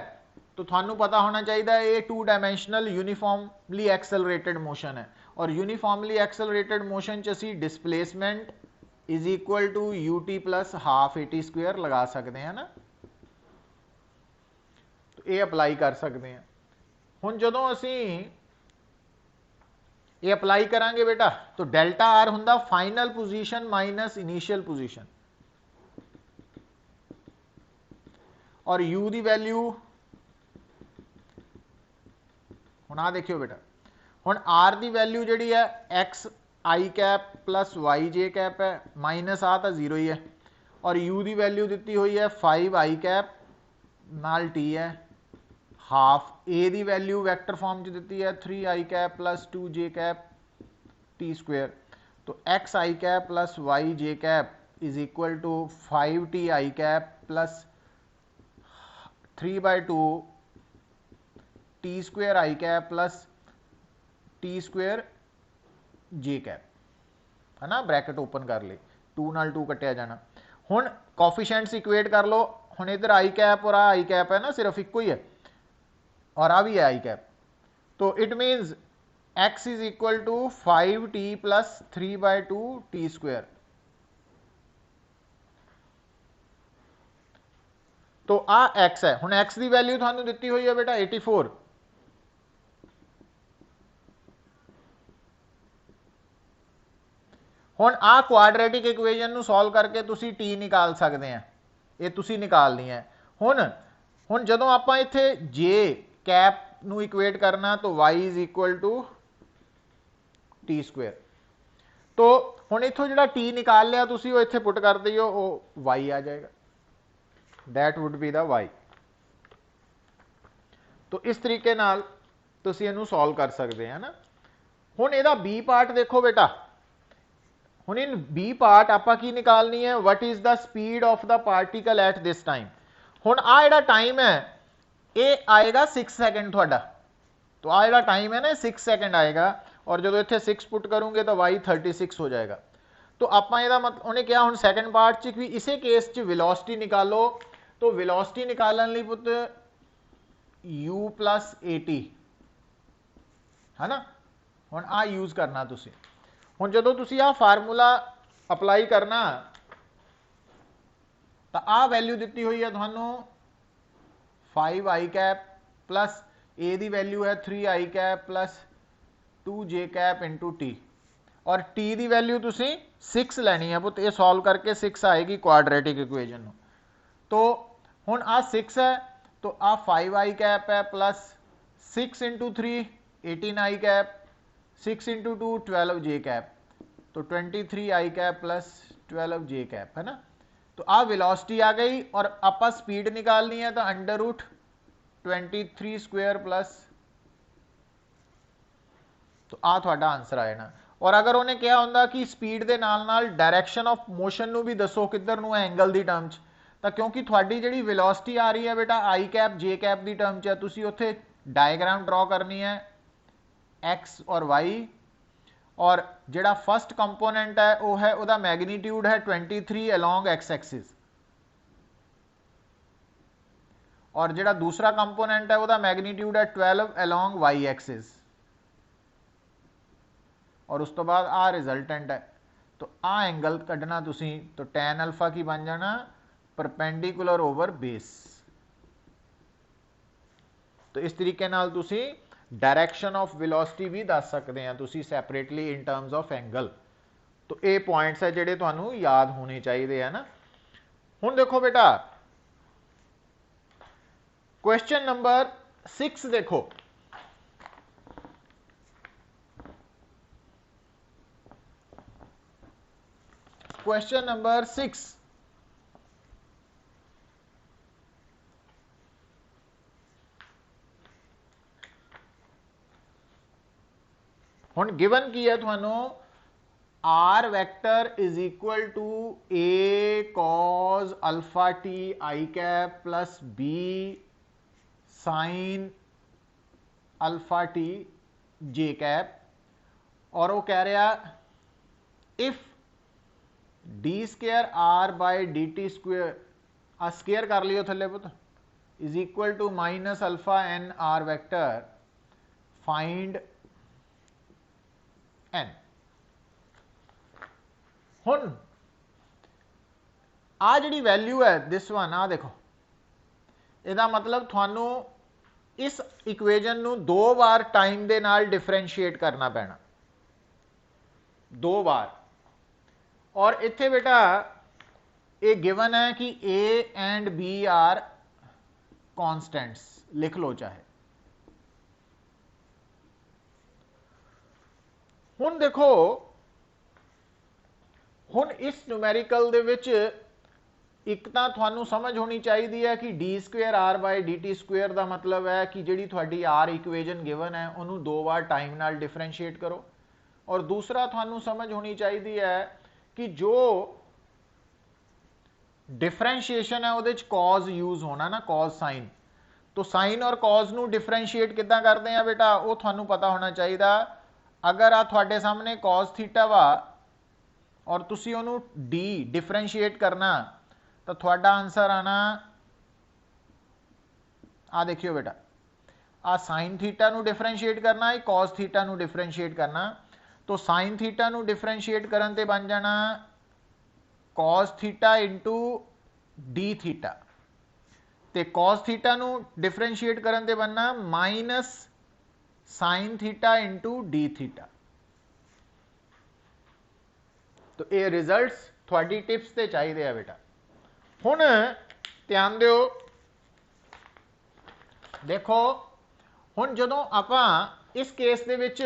Speaker 1: तो थानू पता होना चाहिए ये 2 डायमेंशनल यूनीफॉर्मली एक्सेलरेटेड मोशन है, और यूनीफॉर्मली एक्सेलरेटेड मोशन च असी displacement is equal to ut plus half at square लगा सकते हैं ना, तो ये अप्लाई कर सकते हैं। हुण जदों असी ये अप्लाई करांगे बेटा तो डेल्टा आर हुंदा final position minus initial position, और u की वैल्यू हुण आ देखियो बेटा, हुण आर की वैल्यू जी है x i cap plus y j cap है, माइनस आ तो 0 ही है, और यू की वैल्यू दी हुई है 5i कैप नाल टी है हाफ, ए की वैल्यू वैक्टर फॉर्म च दी है 3i cap plus 2j cap t square. तो x i cap plus y j cap is equal to 5ti cap plus 3/2 t square i cap plus t square j cap, है ना, bracket open कर ले, 2 नाल 2 कटिया जाना। हुण coefficients equate कर लो, हुण इधर आई कैप और आई कैप है ना, सिर्फ इको ही है, और आ भी है आई कैप, तो it means x is equal to 5t plus 3/2 t square. तो आ x है, हुण x की वैल्यू थानू दिती हुई है बेटा 84, हुण आ क्वाड्रेटिक इक्वेशन नू सॉल्व करके तुसी टी निकाल सकते हैं, ये तुसी निकालनी है। हुण जदों आपां इत्थे जे कैप नू इक्वेट करना तो y is equal to t square, तो हुण इत्थों जिहड़ा टी निकाल लिया तुसी वो इत्थे पुट कर दिओ, वो y आ जाएगा, that would be the y। तो इस तरीके नाल तुसी इहनू सॉल्व कर सकते हैं ना। हुण इहदा बी पार्ट देखो बेटा, हुण इन बी पार्ट आपां की निकालनी है, what is the speed of the particle at this time. हुण आ जिहड़ा टाइम है ये आएगा 6 सेकंड थोड़ा, तो आ जिहड़ा टाइम है ना 6 सेकंड आएगा, और जो इत्थे 6 पुट करूंगे तो y 36 हो जाएगा। तो आपां इहदा मतलब उन्हें क्या हुण सैकेंड पार्ट च भी इसे केस च वेलोसिटी निकालो, तो वेलोसिटी निकालने लई पुत u प्लस AT है ना। हुण आ यूज करना तुसी। हुण जदों तुसी आ फार्मूला अप्लाई करना तो आ वैल्यू दी हुई है तुहानू 5i कैप प्लस ए दी वैल्यू है 3i cap plus 2j cap into T, और टी दी वैल्यू तुसी 6 लैनी है पुत। ये सॉल्व करके 6 आएगी क्वाड्रेटिक इक्वेजन। तो हुण आ 6 है तो आ 5i कैप है plus 6 into 3 18i cap, 6 into 2 12j cap, तो 23i cap plus 12j cap है ना। तो आ वेलोसिटी आ गई, और आप स्पीड निकालनी है तो अंडर रूट 23 स्क्वायर प्लस, तो आ थोड़ा आंसर आए ना। और अगर उन्हें क्या होंदा कि स्पीड के नाल नाल डायरैक्शन ऑफ मोशन नू भी दसो किधर नू एंगल की टर्म च, तो क्योंकि थोड़ी जी वेलोसिटी आ रही है बेटा आई कैप जे कैप की टर्म च, तुसी उत्थे डायग्राम ड्रॉ करनी है एक्स और वाई, और जिहड़ा फस्ट कंपोनेंट है वो है उहदा मैग्नीट्यूड है 23 अलोंग एक्स एक्सिस, और जिहड़ा दूसरा कंपोनेंट है उहदा मैग्नीट्यूड है 12 अलोंग वाई एक्सिस, और उस तो बाद आ रिजल्टेंट है। तो आ एंगल कढ़ना तुसी, तो टैन अल्फा की बन जाना परपेंडिकुलर ओवर बेस। तो इस तरीके नाल तुसी डायरैक्शन ऑफ वेलोसिटी भी दस सकते हैं तुसी सैपरेटली इन टर्म्स ऑफ एंगल। तो ये पॉइंट्स है जिहड़े तुहानू याद होने चाहिए है ना। हुण देखो बेटा क्वेश्चन नंबर 6 देखो, क्वेश्चन नंबर 6, हुण गिवन की है तुहानू r vector is equal to a cos alpha t i cap plus b sine alpha t j cap, और वो कह रहा if d square r by d t square, आ स्केयर कर लियो थले पुत, is equal to minus alpha n r vector, find n. हुण आ जिहड़ी वैल्यू है दिस वन, आ देखो इहदा मतलब थानू इस इक्वेजन नू 2 बार टाइम दे नाल डिफरेंशिएट करना पैना, 2 बार। और इत्थे बेटा ये गिवन है कि a and b are constants, लिख लो चाहे। हुण देखो हुण इस न्यूमेरिकल दे विच एक तो थानू समझ होनी चाहिए है कि d square r by d t square का मतलब है कि जी थोड़ी आर इक्वेजन गिवन है उन्होंने 2 बार टाइम नाल डिफरेंशिएट करो। और दूसरा थानू समझ होनी चाहिए है कि जो डिफरेंशिएशन है वो कॉज यूज होना ना, कॉज साइन। तो साइन और कॉज नू डिफरेंशिएट किद्दां करते हैं बेटा, वो थानू पता होना चाहिए। अगर आ थोड़े सामने कॉज थीटा वा और तुसी उन्होंने डी डिफरेंशिएट करना, तो थोड़ा आंसर आना आ देखियो बेटा, आ साइन थीटा नू डिफरेंशिएट करना है, कॉस थीटा नू डिफरेंशिएट करना। तो साइन थीटा नू डिफरेंशिएट करन ते बन जाना cos theta into D theta, ते कॉस थीटा नू डिफरेंशिएट करन ते बनना minus sine theta into D theta. तो ये रिजल्ट्स थोड़ी टिप्स ते चाहिए है बेटा। हुण ध्यान दिओ, देखो हुण जदों आपां इस केस दे विच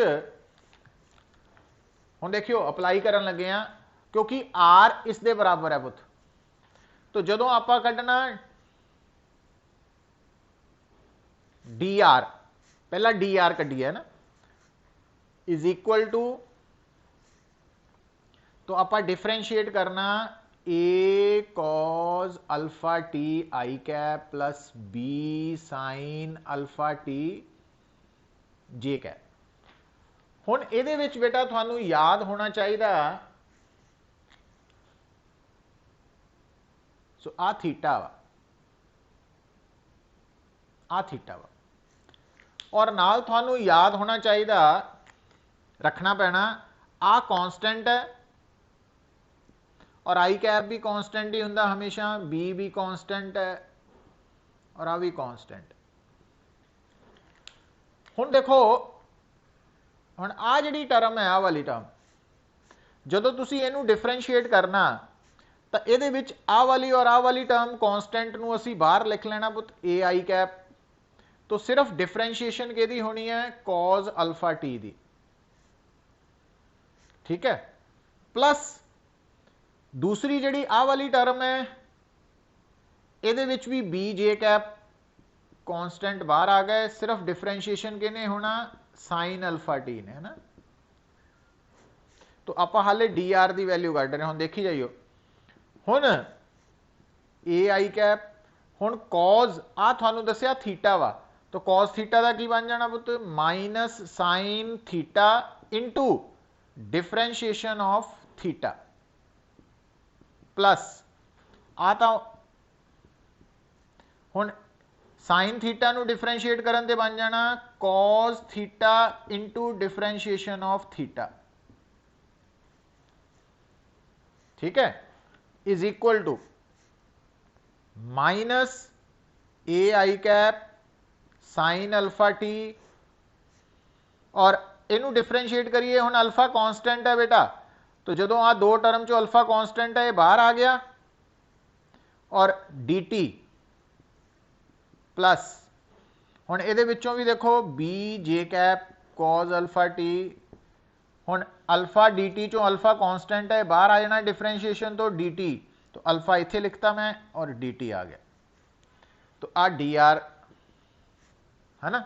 Speaker 1: हुण देखियो अप्लाई करन लगे हैं, क्योंकि आर इस दे बराबर है पुत। तो जदों आपां कढना डी आर, पहला डी आर कढिए है ना, इज इक्वल टू, तो आप डिफरेंशिएट करना a cos alpha t i cap plus b sine alpha t j cap. हुण इहदे विच बेटा थानू याद होना चाहिए, सो आ थीटा वा, आ थीटा वा, और नाल थानू याद होना चाहिए, रखना पैना, आ कांस्टेंट है और आई कैप भी कांस्टेंट ही हुंदा हमेशा, बी भी कांस्टेंट है और आ भी कांस्टेंट। हुण देखो, हुण आ जिहड़ी टर्म है, आ वाली टर्म जदों तुसीं इहनूं डिफरेंशिएट करना तो ये विच आ वाली और आ वाली टर्म कांस्टेंट नूं असीं बाहर लिख लेना पुत ए आई कैप। तो सिर्फ डिफरेंशिएशन किहदी होनी है, कॉज अल्फा टी दी, ठीक है। प्लस दूसरी जिहड़ी आ वाली टर्म है, इहदे विच भी बी जे कैप कांस्टेंट बाहर आ गए, सिर्फ डिफरेंशिएशन किहने होना, साइन अल्फा टी ने, है ना। तो आप हाले डी आर की वैल्यू कढ़ रहे, हुण देखी जाइयो। हुण ए आई कैप, हुण कॉज आ तुहानूं दस्सिया थीटा वा, तो कॉज थीटा का की बन जाना पुत, minus sine theta into differentiation of theta, plus आ तो हुण साइन थीटा नूं डिफरेंशिएट करन ते बन जाना cos theta into differentiation of theta, ठीक है, is equal to minus a i cap sine alpha t, और इनू डिफरेंशिएट करिए, हुण अल्फा कांस्टेंट है बेटा, तो जदों आ दो टर्म चो अल्फा कांस्टेंट है, ये बाहर आ गया, और डी टी प्लस हुण इहदे विच्चों भी देखो b j cap cos alpha t, हुण अल्फा डी टी चो अल्फा कांस्टेंट है, बाहर आ जाना डिफरेंशिएशन तो डी टी, तो अल्फा इत्थे लिखता मैं और डी टी आ गया, तो आ डी आर है ना।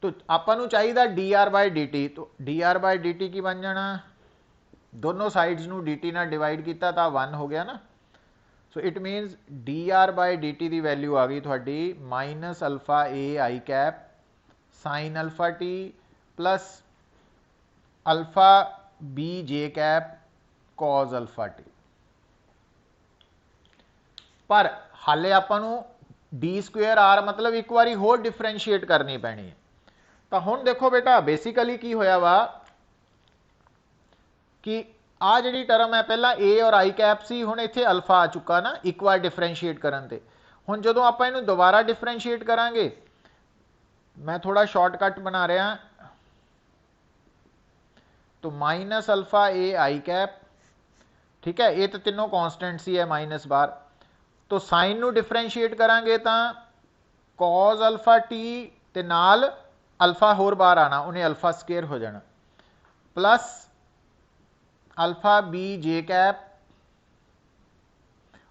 Speaker 1: तो आपां चाहिए d r by d t, तो d r by d t की बन जाना, दोनों साइड्स नूं डी टी नाल डिवाइड किया तो 1 हो गया ना। So it means d r by d t की वैल्यू आ गई थोड़ी minus alpha a i cap sine alpha t plus alpha b j cap cos alpha t. पर हाले आपां डी स्क्वेयर आर मतलब एक बारी होर डिफरेंशिएट करनी पैनी है। तो हुण देखो बेटा बेसिकली की होया वा कि आ जिहड़ी टर्म है पहला ए और आई कैप सी, हुण इत्थे अल्फा आ चुका ना एक बार डिफरेंशिएट करन ते। हुण जदों आपां इहनूं दोबारा डिफरेंशिएट करांगे, मैं थोड़ा शॉर्टकट बना रहा, तो minus alpha a i cap, ठीक है, ये तो तीनों कॉन्स्टेंट्स ही है माइनस बार, तो साइन नूं डिफरेंशिएट करांगे तो कॉज अल्फा टी ते नाल अल्फा होर बार आना, उन्हें अल्फा स्केयर हो जाना, plus alpha b j cap,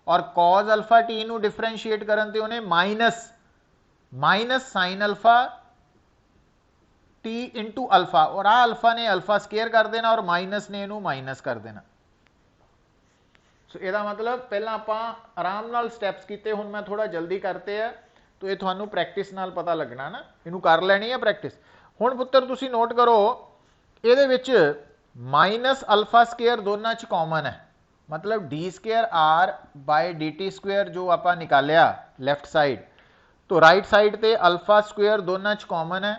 Speaker 1: और कॉज अल्फा टी नूं डिफरेंशिएट करन ते उन्हें minus minus sine alpha t into alpha, और आ अल्फा ने अल्फा स्केयर कर देना और माइनस ने इनू माइनस कर देना। सो ਇਹਦਾ मतलब पहला ਆਪਾਂ आराम नाल स्टैप्स किए, हुण मैं थोड़ा जल्दी करते हैं तो ये थानू प्रैक्टिस नाल पता लगना ना, इनू कर लैनी है प्रैक्टिस। हुण पुत्तर तुसी नोट करो, ਇਹਦੇ ਵਿੱਚ माइनस अल्फा स्केयर दोनों च कॉमन है, मतलब d square r by d t square जो आप निकालिया लैफ्ट साइड, तो राइट साइड ते अल्फा स्क्वेयर दोनों च कॉमन है,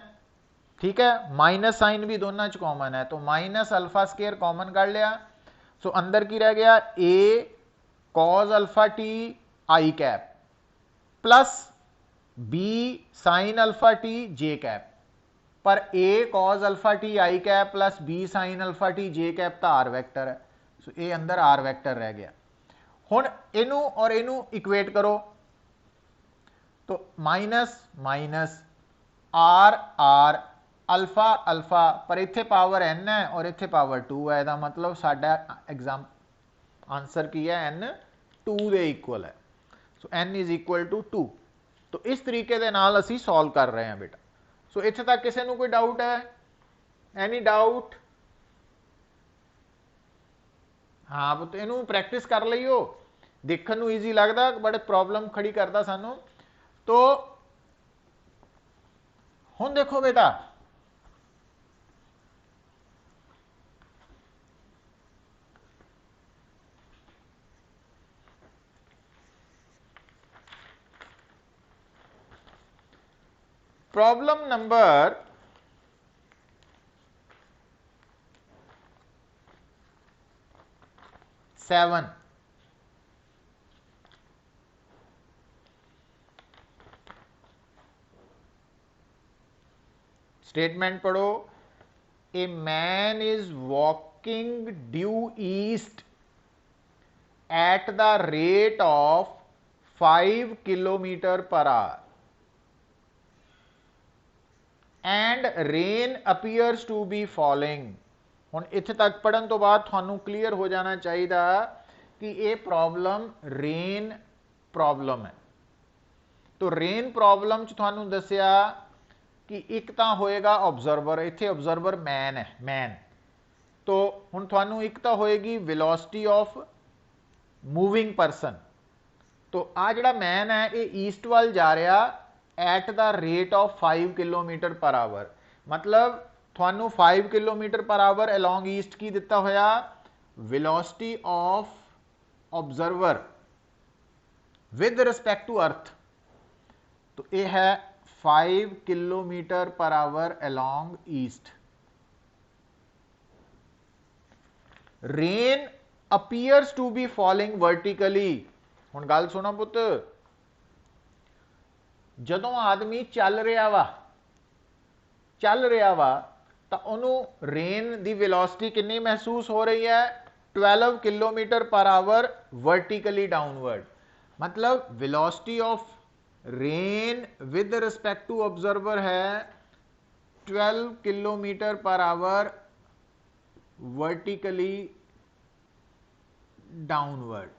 Speaker 1: ठीक है, माइनस साइन भी दोनों च कॉमन है, तो माइनस अल्फा स्केयर कॉमन कर लिया। सो अंदर की रह गया a cos alpha t i cap plus b sine alpha t j cap, पर a cos alpha t i cap plus b sine alpha t j cap तो आर वैक्टर है, so ए अंदर आर वैक्टर रह गया। हुण इनू और इनू इक्वेट करो, तो minus minus r r alpha alpha, पर इत्थे पावर एन है और इत्थे पावर 2 है, इसका मतलब साडा एग्जाम आंसर की है एन 2 के इक्वल है, सो एन इज इक्वल टू 2। तो इस तरीके दे नाल असी सॉल्व कर रहे हैं बेटा। सो इत्थे तक किसी को कोई डाउट है? Any doubt? हाँ तो इनू प्रैक्टिस कर लियो, देखने नूं ईजी लगता बट प्रॉब्लम खड़ी करता सानू। तो हुण देखो बेटा, प्रॉब्लम नंबर 7। स्टेटमेंट पढ़ो, a man is walking due east at the rate of 5 kilometre per hour and rain appears to be falling. हुण इत्थे तक पढ़न तो बाद तुहानू क्लीयर हो जाना चाहिए कि ये प्रॉब्लम रेन प्रॉब्लम है। तो रेन प्रॉब्लम च तुहानू दसिया कि एक तो होएगा ऑब्जर्वर, इत्थे ऑब्जर्वर मैन है, मैन। तो हुण तुहानू एक तो होएगी वेलोसिटी ऑफ मूविंग परसन। तो आ जिहड़ा मैन है ये ईस्ट वाल जा रहा eight the rate of 5 kilometre per our. मतलब थानू 5 kilometre per hour along east की दिता होया velocity of observer with respect to earth. तो यह है 5 kilometre per hour along east. Rain appears to be falling vertically. हुण गल सुनो पुत, जदों आदमी चल रहा वा तो उन्होंने रेन की वेलोसिटी कितनी महसूस हो रही है? 12 kilometre per hour vertically downward. मतलब velocity of rain with respect to observer है 12 kilometre per hour vertically downward.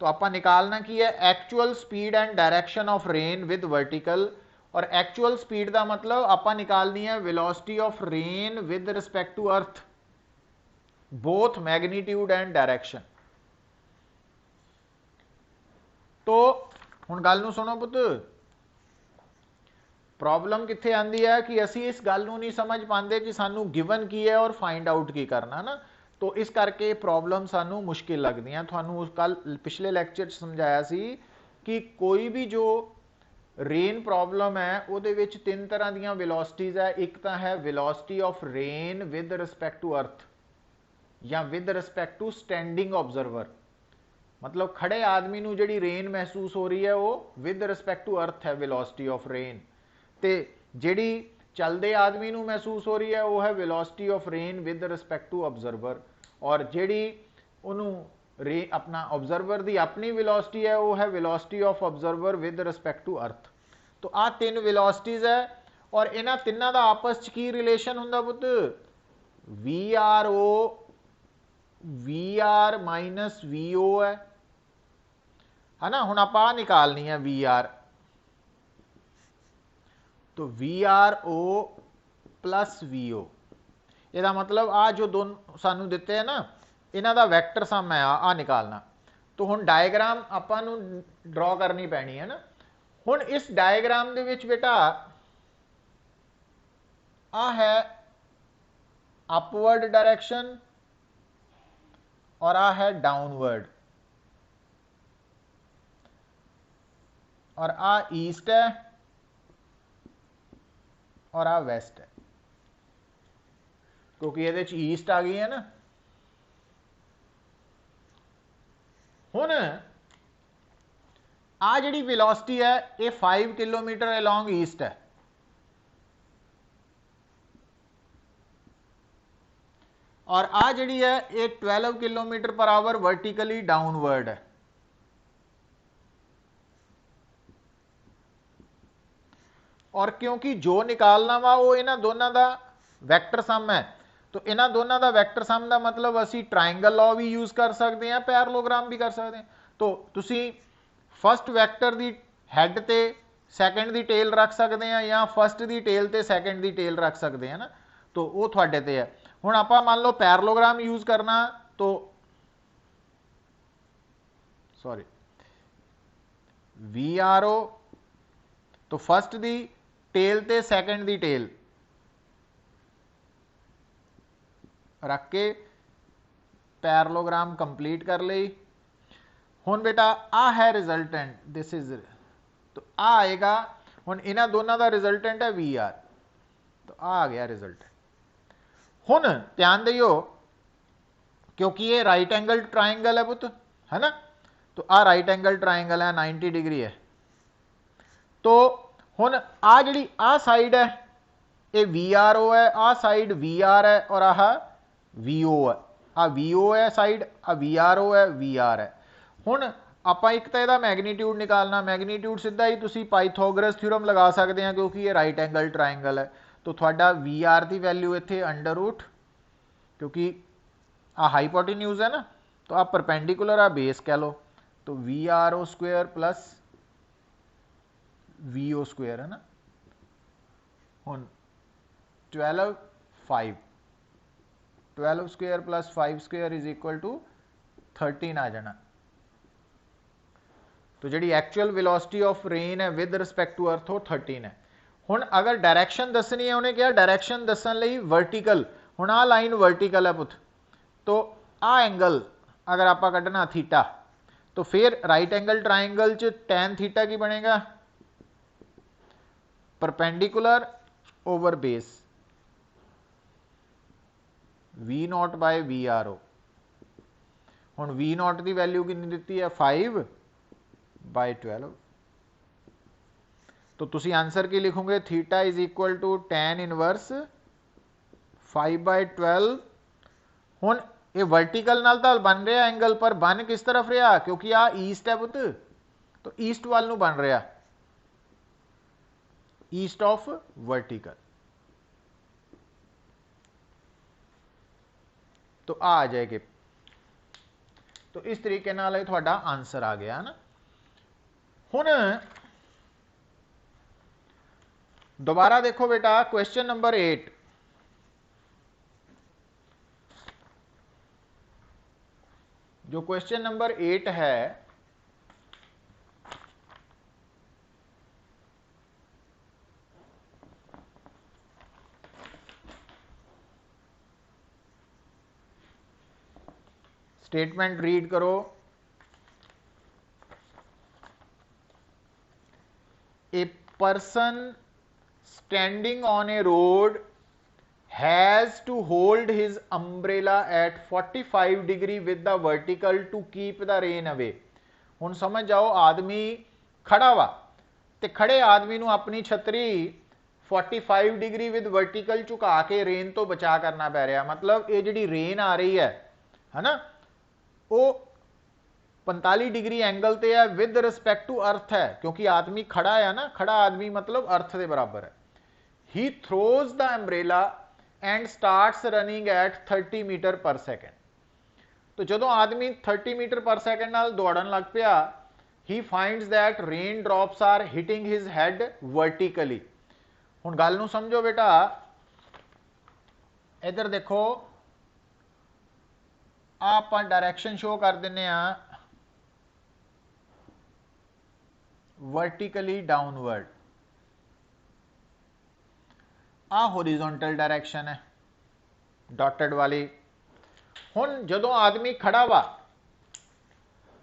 Speaker 1: तो आप निकालना की है actual speed and direction of rain with vertical. और एक्चुअल स्पीड का मतलब आप निकालनी है velocity of rain with respect to earth, both magnitude and direction. तो हुण गल नूं सुनो पुत, प्रॉब्लम कित्थे आंदी है कि असी इस गल नूं नहीं समझ पाते कि सानू गिवन की है और फाइंड आउट की करना ना। तो इस करके प्रॉब्लम सानू मुश्किल लगदी है। तुहानू कल पिछले लैक्चर समझाया सी कि कोई भी जो रेन प्रॉब्लम है उहदे विच 3 तरह दी वेलोसिटीज़ है। एक तो है velocity of rain with respect to earth या with respect to standing observer. मतलब खड़े आदमी नूं जिहड़ी रेन महसूस हो रही है वो विद रिस्पेक्ट टू अर्थ है वेलोसिटी ऑफ रेन। ते जिहड़ी चलते आदमी नूं महसूस हो रही है वो है velocity of rain with respect to observer. और जिहड़ी उन्होंने रे अपना ऑब्जर्वर की अपनी वेलोसिटी है वो है velocity of observer with respect to earth. तो आ 3 वेलोसिटीज है और इन्हां तिन्नां दा आपस च की रिलेशन हुंदा पुत? V R minus V O है ना। हुण आपां निकालनी है वी आर। तो V R O plus V O, यदा मतलब आ जो दोनों सानू दिते है ना इन्हां दा वैक्टर सम है आ निकालना। तो हुण डायग्राम आपां नूं ड्रॉ करनी पैनी है ना। हुण इस डायग्राम दे विच बेटा आ है अपवर्ड डायरेक्शन और आ है डाउनवर्ड और आ ईस्ट है और आ वेस्ट है, क्योंकि ये ईस्ट आ गई है ना। हुण आ जिहड़ी वेलोसिटी है ये 5 किलोमीटर अलोंग ईस्ट है और आ जिहड़ी है ये 12 kilometre per hour vertically downward है। और क्योंकि जो निकालना वा वो इन्हां दोनों का वैक्टर सम है, तो इन्हां दोनों का वैक्टर सम का मतलब असी ट्राइंगल लॉ भी यूज कर सकते हैं, पैरेललोग्राम भी कर सकते हैं। तो तुसी फस्ट वैक्टर की हैड ते सैकेंड की टेल रख सकते हैं या फस्ट की टेल ते सैकेंड की टेल रख सकते हैं ना। तो वो तुहाडे ते है। हुण आपां मान लो पैरेललोग्राम यूज करना तो सॉरी वी आर ओ, तो फस्ट की टेल ते सैकेंड की टेल रख के पैरेललोग्राम कंप्लीट कर ली। हुण बेटा आ है रिजल्टेंट, दिस इज, तो आ आएगा। हुण इन्हां दोनों का रिजल्टेंट है वी आर, तो आ गया रिजल्टेंट। हुण ध्यान दियो क्योंकि ये राइट एंगल ट्राइंगल है पुत, है ना। तो आ राइट एंगल ट्राइंगल है, 90 डिग्री है। तो हुण आ जिहड़ी आ साइड है ये VRO है, आ साइड VR है और आह VO है। आ VO है साइड, आ VRO है, VR है। हुण ਆਪਾਂ एक तो यदा मैगनीट्यूड निकालना, मैगनीट्यूड सीधा ही तुसी पाइथागोरस थ्योरम लगा सकते हैं क्योंकि ये राइट एंगल ट्राइंगल है। तो थोड़ा VR की वैल्यू इत्थे अंडर रूट, क्योंकि आ हाइपोटेन्यूज है ना, तो आप परपेंडिकुलर आ बेस कह लो, तो VRO square plus VO square है ना। हुण 12 square plus 5 square is equal to 13 आ जाना। तो जी एक्चुअल वेलोसिटी ऑफ रेन है विद रिस्पैक्ट टू अर्थ वो 13 है। हुण अगर डायरैक्शन दसनी है, उन्हें क्या डायरैक्शन दसन लई वर्टिकल, हुण आ लाइन वर्टिकल है पुत, तो आ एंगल अगर आप कढ़ना थीटा, तो फिर राइट एंगल ट्राइंगल च टैन थीटा की बनेगा perpendicular over base V0 by VRO। हुण V0 की वैल्यू कितनी दी है 5/12। तो तुसी आंसर की लिखोगे theta is equal to tan inverse 5/12। हुण ये वर्टिकल नाल तो बन रहा एंगल, पर बन किस तरफ रहा, क्योंकि आ ईस्ट है पुत, तो ईस्ट वाल नूं बन रहा, ईस्ट ऑफ वर्टिकल। तो आ जाएगी। तो इस तरीके नाल थोड़ा आंसर आ गया ना। हुण दोबारा देखो बेटा क्वेश्चन नंबर 8। जो क्वेश्चन नंबर 8 है, स्टेटमेंट रीड करो। A person standing on A road has to hold his umbrella at 45 degree with the vertical to keep the rain away। हुण समझ जाओ आदमी खड़ा वा, ते खड़े आदमी नूं अपनी छतरी 45 डिग्री विद वर्टिकल झुका के रेन तो बचा करना पै रहा। मतलब ये जी रेन आ रही है ना, वो 45 डिग्री एंगल ते है विद रिस्पैक्ट टू अर्थ है, क्योंकि आदमी खड़ा है ना, खड़ा आदमी मतलब अर्थ के बराबर है। He throws the umbrella and starts running at 30 metre per second. तो जो आदमी 30 मीटर पर सैकेंड नाल दौड़न लग पिया, he finds that rain drops are hitting his head vertically. हुण गल नूं समझो बेटा, इधर देखो आप डायरैक्शन शो कर दिने आ वर्टिकली डाउनवर्ड, आ होरिजोंटल डायरैक्शन है डॉटेड वाली। हुण जदों आदमी खड़ा वा,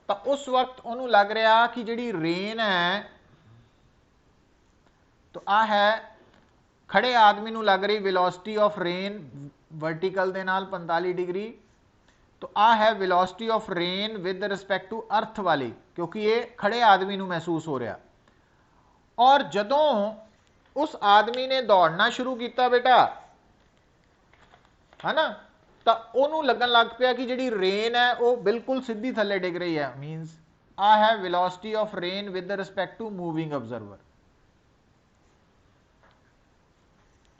Speaker 1: तो उस वक्त उन्होंने लग रहा कि जी रेन है, तो आ है खड़े आदमी नूं लग रही वेलोसिटी ऑफ रेन वर्टिकल दे नाल 45 डिग्री। तो आ है velocity of rain with respect to earth वाली, क्योंकि ये खड़े आदमी नूं महसूस हो रहा। और जदों उस आदमी ने दौड़ना शुरू किया बेटा, है ना, तो उन्होंने लगन लग पिया कि जी रेन है वो बिल्कुल सीधी थले डिग रही है। मीनस आ है velocity of rain with respect to moving observer.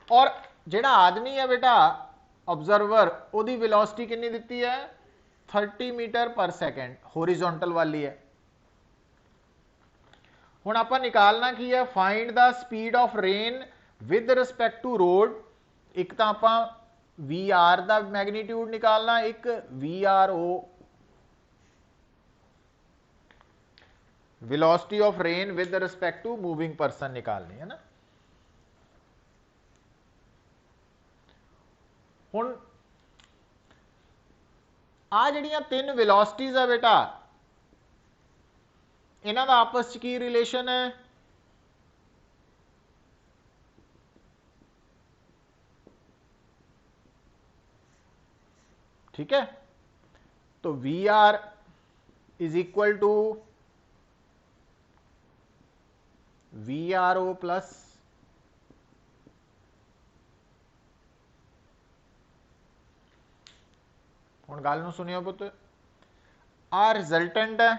Speaker 1: और जेड़ा आदमी है बेटा ऑब्जर्वर, ओदी वेलोसिटी कितनी दी है 30 मीटर पर सैकेंड, होरिजोंटल वाली है। हुण आपां निकालना की है find the speed of rain with respect to road. एक तो आपां VR का मैगनीट्यूड निकालना, एक VRO velocity of rain with respect to moving person निकालनी है ना। हुण आ जिहड़ियां 3 वेलोसिटीज है बेटा, इन्हां दा आपस च की रिलेशन है, ठीक है। तो V R is equal to V R O plus हुण गल नूं सुनियो पुत, आ रिजल्टेंट है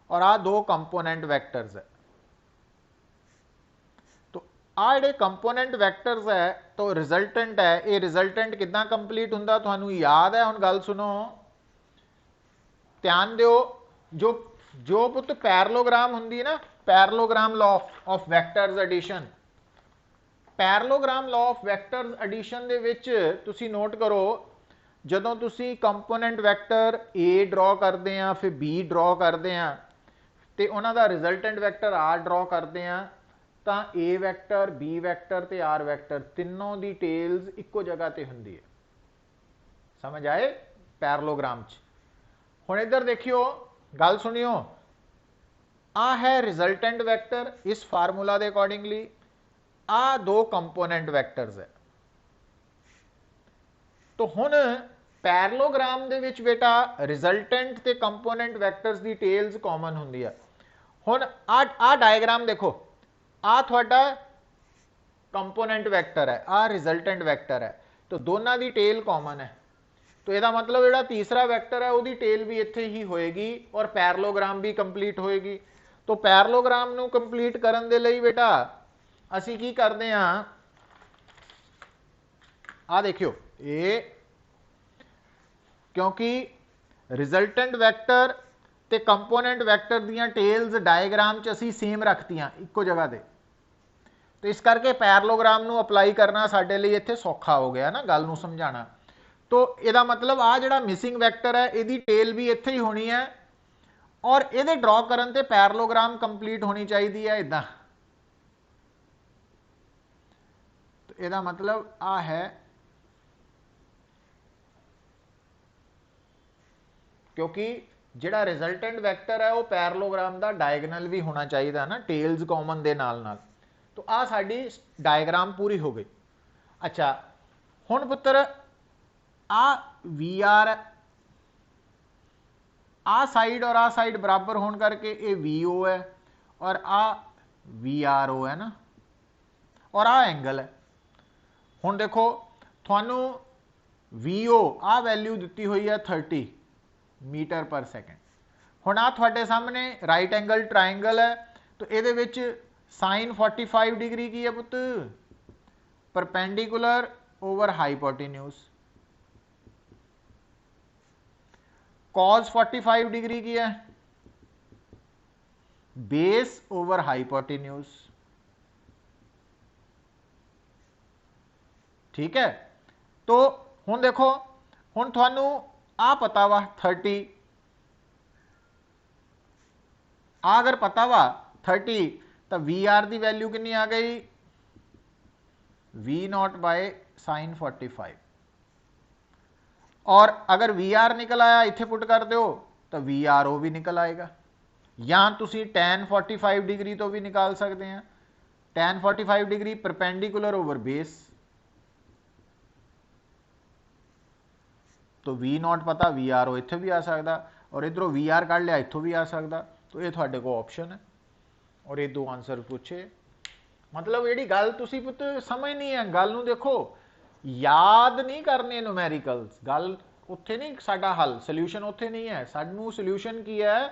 Speaker 1: और आ दो कंपोनेंट वैक्टर्स है। तो आ जिहड़े कंपोनेंट वैक्टर्स है तो रिजल्टेंट है, ये रिजल्टेंट किदां कंप्लीट हुंदा तुहानूं याद है? हुण गल सुनो, ध्यान दिओ, जो जो पुत पैरेललोग्राम हुंदी ना, parallelogram law of vectors addition, parallelogram law of vectors addition दे विच तुसीं नोट करो, जदों तुसीं कंपोनेंट वैक्टर ए ड्रॉ करते हैं फिर बी ड्रॉ करते हैं तो उन्हां दा रिजल्टेंट वैक्टर आर ड्रॉ करते हैं, तो ए वैक्टर बी वैक्टर ते आर वैक्टर तीनों दी टेल्स इक्को जगह ते हुंदी है। समझ आए पैरेललोग्राम च? हुण इधर देखियो, गल सुनियो, आ है रिजल्टेंट वैक्टर इस फार्मूला के अकॉर्डिंगली, आ दो कंपोनेंट वैक्टर्स है। तो हुण पैरेललोग्राम दे विच बेटा रिजल्टेंट ते कंपोनेंट वैक्टर्स दी टेल्स कॉमन हुंदी है। हुण आ डायग्राम देखो, आ तुहाडा कंपोनेंट वैक्टर है, आ रिजल्टेंट वैक्टर है, तो दोनों दी टेल कॉमन है। तो इसका मतलब जिहड़ा तीसरा वैक्टर है उसकी टेल भी इत्थे ही होएगी और पैरेललोग्राम भी कंप्लीट होएगी। तो पैरेललोग्राम नूं कंप्लीट करन दे लई बेटा असीं की करदे हां, आ देखियो, ये क्योंकि रिजल्टेंट वैक्टर ते कंपोनेंट वैक्टर दीयां टेल्स डायग्राम च असीं सेम रखतियां इक्को जगह ते, तो इस करके पैरेललोग्राम नूं अप्लाई करना साडे लई इत्थे सौखा हो गया ना, गल नूं समझाना। तो इहदा मतलब आ जिहड़ा मिसिंग वैक्टर है इहदी टेल भी इत्थे ही होनी है और इहदे ड्रॉ करन ते पैरेललोग्राम कंप्लीट होनी चाहिदी है इदां। तो इहदा मतलब आ है, क्योंकि जिहड़ा रिजल्टेंट वैक्टर है वो पैरेललोग्राम दा डायगनल भी होना चाहिए ना, टेल्स कॉमन दे नाल नाल। तो आ साडी डायग्राम पूरी हो गई। अच्छा हुण पुत्र आ वी आर, आ साइड और आ साइड बराबर होने करके ये वी ओ है और आ वी आर ओ है ना, और आ एंगल है। हुण देखो थानू वी ओ आ वैल्यू दी हुई है 30 मीटर पर सैकेंड। हुण आ तुहाडे सामने राइट एंगल ट्राइंगल है, तो ये विच साइन 45 डिग्री की है पुत, perpendicular over hypotenuse. Cos 45 degree की है, बेस ओवर हाइपोटेन्यूज। ठीक है, तो हुण देखो, हुण थानू आ पता वा 30, आ अगर पता वा 30 तो वी आर की वैल्यू कितनी आ गई, वी नॉट बाय साइन 45, और अगर वी आर निकल आया इत्थे पुट कर दो तो वी आर ओ भी निकल आएगा, या तुसी tan 45 डिग्री तो भी निकाल सकते हैं, tan 45 degree perpendicular over base, तो वी नॉट पता वी आर ओ इत्थे भी आ सकता, और इधरों वी आर कढ़ लिया इत्थों भी आ सकता। तो ये तुहाडे को ऑप्शन है और ये दो आंसर पूछे। मतलब जी गल तुसी पुत समझनी है, गल नूं देखो, याद नहीं करने न्यूमेरिकल्स, गल उत्थे नहीं साडा हल, सोल्यूशन उत्थे नहीं है। सानू सोल्यूशन की है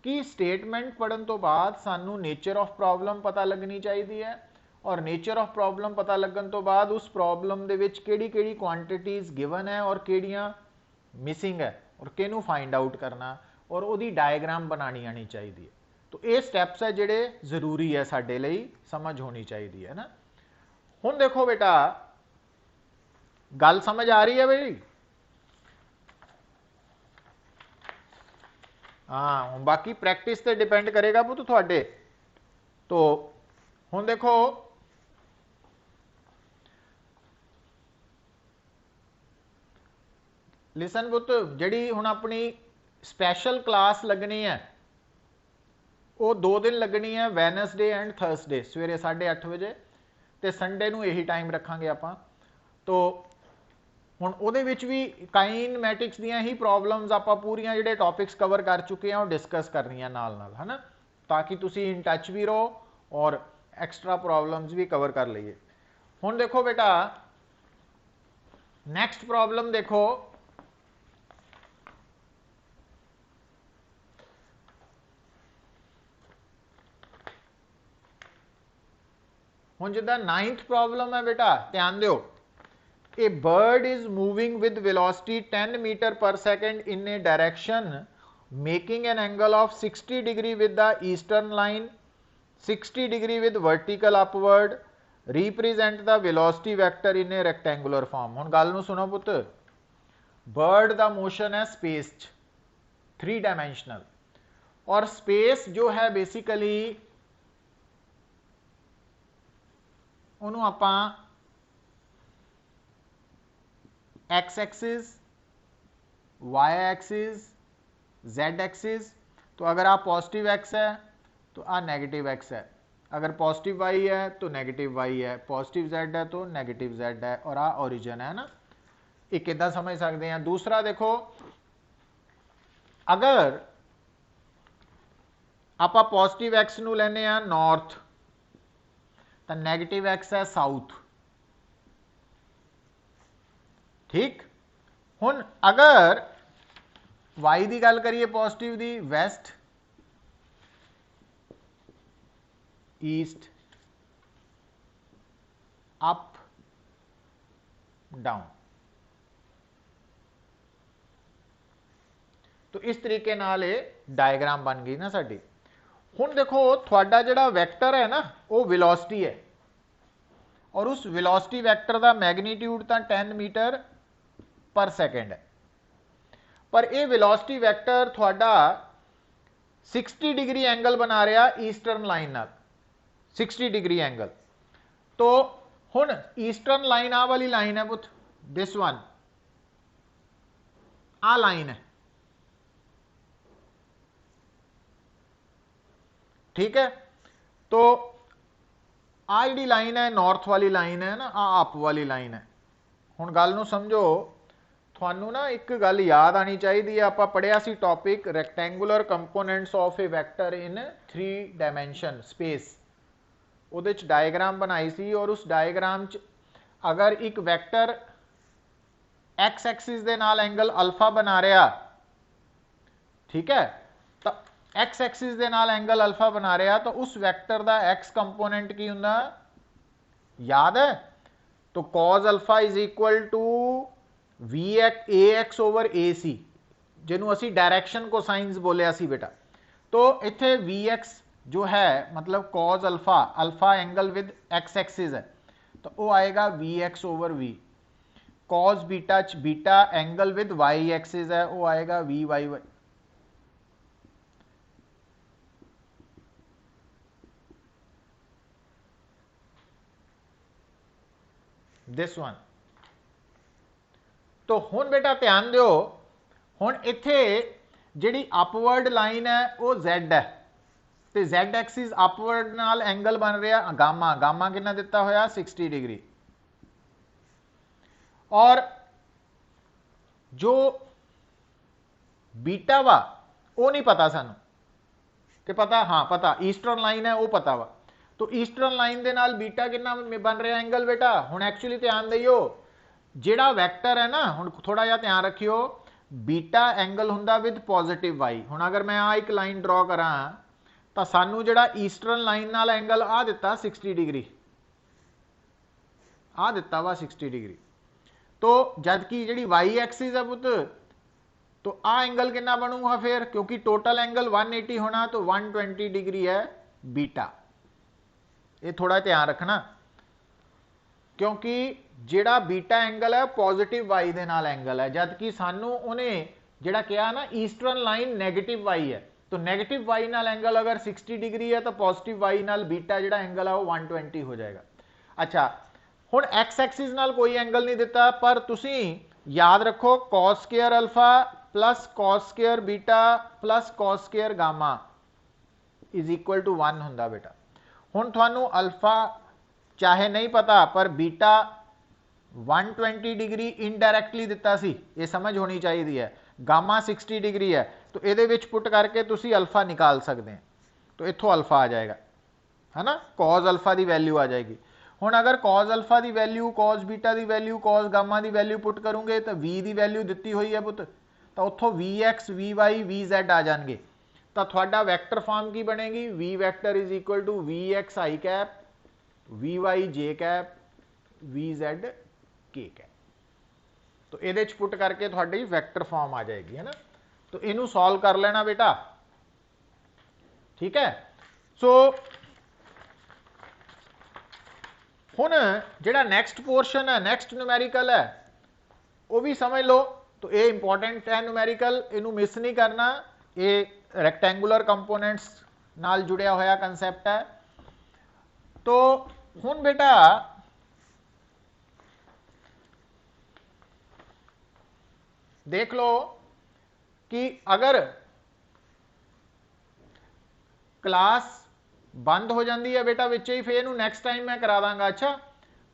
Speaker 1: कि स्टेटमेंट पढ़न तो बाद सानू नेचर ऑफ प्रॉब्लम पता लगनी चाहिए है, और नेचर ऑफ प्रॉब्लम पता लगन तो बाद उस प्रॉब्लम दे विच केड़ी-केड़ी क्वांटिटीज गिवन है और केड़ियां मिसिंग है, और किनू फाइंड आउट करना, और उहदी डायग्राम बनानी आनी चाहिए है। तो ये स्टैप्स है जिहड़े जरूरी है साडे लई समझ होनी चाहिए है ना। हुण देखो बेटा, गल समझ आ रही है भाई? हाँ, बाकी प्रैक्टिस ते डिपेंड करेगा पुत तुहाडे। तो हुण देखो, लिसन पुत, जिहड़ी हुण अपनी स्पैशल क्लास लगनी है वो 2 दिन लगनी है, वैनसडे एंड थर्सडे सवेरे 8:30 बजे, तो संडे नूं यही टाइम रखांगे आपां। तो ਹੁਣ ਉਹਦੇ ਵਿੱਚ ਵੀ ਕਾਈਨਮੈਟਿक्स ਦੀਆਂ ਹੀ ਪ੍ਰੋਬਲਮਸ ਆਪਾਂ ਪੂਰੀਆਂ ਜਿਹੜੇ ਟੌਪਿਕਸ ਕਵਰ ਕਰ ਚੁੱਕੇ ਹਾਂ ਉਹ ਡਿਸਕਸ ਕਰਨੀਆਂ ਨਾਲ ਨਾਲ, ਹੈ ਨਾ, ਤਾਂ ਕਿ ਤੁਸੀਂ ਇਨ ਟੱਚ ਵੀ ਰਹੋ ਔਰ ਐਕਸਟਰਾ ਪ੍ਰੋਬਲਮਸ ਵੀ ਕਵਰ ਕਰ ਲਈਏ। ਹੁਣ ਦੇਖੋ ਬੇਟਾ ਨੈਕਸਟ ਪ੍ਰੋਬਲਮ ਦੇਖੋ, ਹੁਣ ਜਿੱਦਾਂ 9th ਪ੍ਰੋਬਲਮ ਹੈ ਬੇਟਾ, ਧਿਆਨ ਦਿਓ। A bird is moving with velocity 10 meter per second in a direction making an angle of 60 degree with the eastern line, 60 degree with vertical upward. Represent the velocity vector in a rectangular form. ਹੁਣ ਗੱਲ ਨੂੰ ਸੁਣੋ ਪੁੱਤ, bird ਦਾ motion ਹੈ space 'ਚ 3 dimensional, और space जो है बेसिकली ਉਹਨੂੰ ਆਪਾਂ x axis, y axis, z axis. तो अगर आप पॉजिटिव एक्स है तो आ नेगेटिव एक्स है, अगर पॉजिटिव वाई है तो नेगेटिव वाई है, पॉजिटिव जेड है तो नेगेटिव जेड है, और आ ओरिजिन है ना। एक इदा समझ सकते हैं। दूसरा देखो, अगर आप पॉजिटिव एक्स नू लेने आ नॉर्थ तो नेगेटिव एक्स है साउथ, ठीक। हुण अगर वाई की गल करिए पॉजिटिव दी, वैस्ट ईस्ट अप डाउन, तो इस तरीके नाल ये डायग्राम बन गई ना साडी। हुण देखो थोड़ा जिहड़ा वैक्टर है ना वो वेलोसिटी है, और उस वेलोसिटी वैक्टर का मैगनीट्यूड तो 10 मीटर पर सेकेंड है, पर यह वेलोसिटी वैक्टर थोड़ा 60 डिग्री एंगल बना रहा ईस्टर्न लाइन नाल, 60 डिग्री एंगल। तो हुण ईस्टर्न लाइन आ वाली लाइन है पुत, दिस वन आ लाइन है, ठीक है। तो आ जी लाइन है नॉर्थ वाली लाइन है ना, आ अप वाली लाइन है। हुण गल नूं समझो, थानू ना एक गल याद आनी चाहिए, आप पढ़िया सी topic rectangular components of a vector in 3 dimension space, उहदे च डायग्राम बनाई सी, और उस डायग्राम च अगर एक वैक्टर एक्स एक्सिस दे नाल एंगल अल्फा बना रहा, ठीक है, तो एक्स एक्सिस दे नाल एंगल अल्फा बना रहा, तो उस वैक्टर का एक्स कंपोनेंट की हुंदा याद है। तो cos alpha is equal to v a x over a c, जिन्हों असी डायरैक्शन को साइंस बोलिया सी बेटा। तो इत्थे वी एक्स जो है मतलब cos alpha, alpha angle with x axis है, तो वो आएगा V x over V. Cos beta beta angle with y axis है, वो आएगा V y y. This one. तो हुण बेटा ध्यान दिओ, हुण इत्थे जिहड़ी अपवर्ड लाइन है वो Z है, तो Z एक्सिस अपवर्ड नाल एंगल बन रहा गामा, गामा कितना दिता होया 60 डिग्री, और जो बीटा वा वो नहीं पता सानू कि पता, हाँ पता ईस्टर्न लाइन है वो पता वा। तो ईस्टर्न लाइन दे नाल बीटा कितना बन रहा एंगल बेटा। हुण एक्चुअली ध्यान दियो, जिहड़ा वैक्टर है ना, हुण थोड़ा जिहा ध्यान रखियो, बीटा एंगल हुंदा विद पॉजिटिव वाई। हुण अगर मैं आ एक लाइन ड्रॉ करा तो सानू जिहड़ा ईस्टर्न लाइन नाल एंगल आ दिता 60 डिग्री, आ दिता वा 60 डिग्री। तो जबकि जिहड़ी वाई एक्सिस है पुत, तो आ एंगल कितना बनूगा फिर, क्योंकि टोटल एंगल 180 होना, तो 120 डिग्री है बीटा। ये थोड़ा ध्यान रखना, क्योंकि जिहड़ा बीटा एंगल है पॉजिटिव वाई दे नाल एंगल है, जबकि सानू उन्हें जिहड़ा कहा ना ईस्टर्न लाइन नेगेटिव वाई है, तो नेगेटिव वाई नाल एंगल अगर 60 डिग्री है तो पॉजिटिव वाई नाल बीटा जिहड़ा एंगल है वो 120 हो जाएगा। अच्छा, हुण एक्स एक्सिस नाल कोई एंगल नहीं दिता, पर तुसी याद रखो cos square alpha plus cos square beta plus cos square gamma is equal to 1 हुंदा बेटा। हुण तुहानू अल्फा चाहे नहीं पता, पर बीटा 120 डिग्री इनडायरैक्टली दिता सी, ये समझ होनी चाहिए है। गामा 60 डिग्री है, तो ये पुट करके तुसी अल्फा निकाल सकते हैं, तो इत्थों अल्फा आ जाएगा, है ना, कॉज अल्फा की वैल्यू आ जाएगी। हुण अगर कॉज अल्फा की वैल्यू, कॉज बीटा की वैल्यू, कॉज गामा की वैल्यू पुट करूंगे तो वी की वैल्यू दी हुई है पुत, तो उत्थों v x, v y, v z आ जाएंगे। तो थोड़ा वैक्टर फॉर्म की बनेगी, v vector is equal to v x i cap, v y j cap, v z k cap. तो ये पुट करके थोड़ी वैक्टर फॉर्म आ जाएगी, है ना। तो इनू सॉल्व कर लेना बेटा, ठीक है। सो हुण जिहड़ा नैक्सट पोर्शन है, नैक्सट न्यूमैरिकल है, वो भी समझ लो। तो ये इंपॉर्टेंट है न्यूमैरिकल, इनू मिस नहीं करना। ये रैक्टेंगुलर कंपोनेंट्स नाल जुड़िया होया कंसैप्ट है। तो हुण बेटा देख लो कि अगर क्लास बंद हो जाती है बेटा विच ही, फिर नैक्सट टाइम मैं करा दांगा। अच्छा,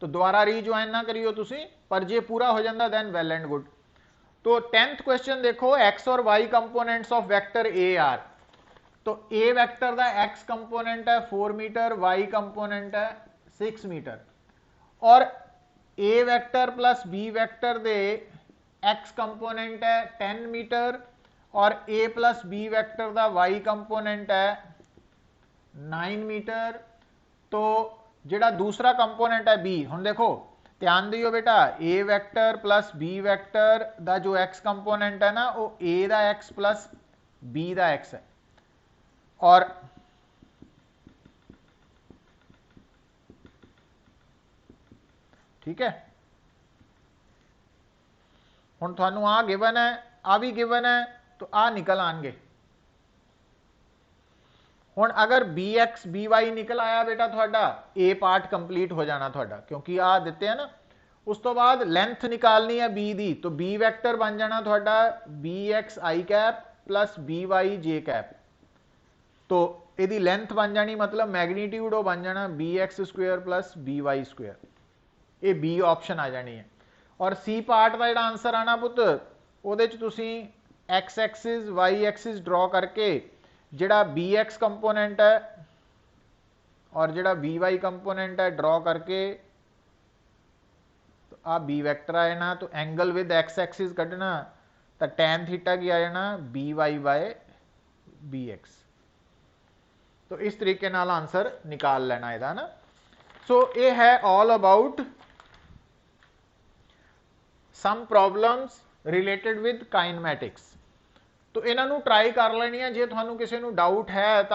Speaker 1: तो दोबारा रीज्वाइन ना करियो तुसी, पर जे पूरा हो जाता दैन वेल एंड गुड। तो 10th क्वेश्चन देखो, एक्स और y components of vector A are. तो ए वेक्टर का एक्स कंपोनेंट है 4 मीटर, वाई कंपोनेंट है 6 मीटर, और A vector plus B vector दे एक्स कंपोनेंट है 10 मीटर, और ए प्लस बी वेक्टर का वाई कंपोनेंट है 9 मीटर। तो जिहड़ा दूसरा कंपोनेंट है बी, हुण देखो ध्यान दियो बेटा, ए वैक्टर प्लस बी वैक्टर दा जो एक्स कंपोनेंट है ना, वो ए दा एक्स प्लस बी दा एक्स है, और ठीक है। हुण तुहानू आ गिवन है, आ भी गिवन है, तो आ निकल आएंगे। हुण अगर बी एक्स बी वाई निकल आया बेटा, थोड़ा ए पार्ट कंप्लीट हो जाना थोड़ा, क्योंकि आ दिते हैं ना। उस तो बाद लेंथ निकालनी है बी दी, तो बी वैक्टर बन जाना थोड़ा B x i cap plus B Y j cap. तो यदि लेंथ बन जानी, मतलब मैग्नीट्यूड वो बन जाना B x square plus B y square. ये बी ऑप्शन आ जानी है। और सी पार्ट का जो आंसर आना पुत, वो x axis y axis draw करके जिहड़ा बी एक्स कंपोनेंट है और जिहड़ा बी वाई कंपोनेंट है ड्रॉ करके, तो आ बी वैक्टर आ जाना। तो एंगल विद एक्स एक्सिस कढ़ना, तो टैन थीटा की आ जाना B y by B x. तो इस तरीके नाल आंसर निकाल लेना इहदा ना। सो ये है all about some problems related with kinematics. तो इन्हों ट्राई कर लेनी है। जे तुहानू किसी नू डाउट है तो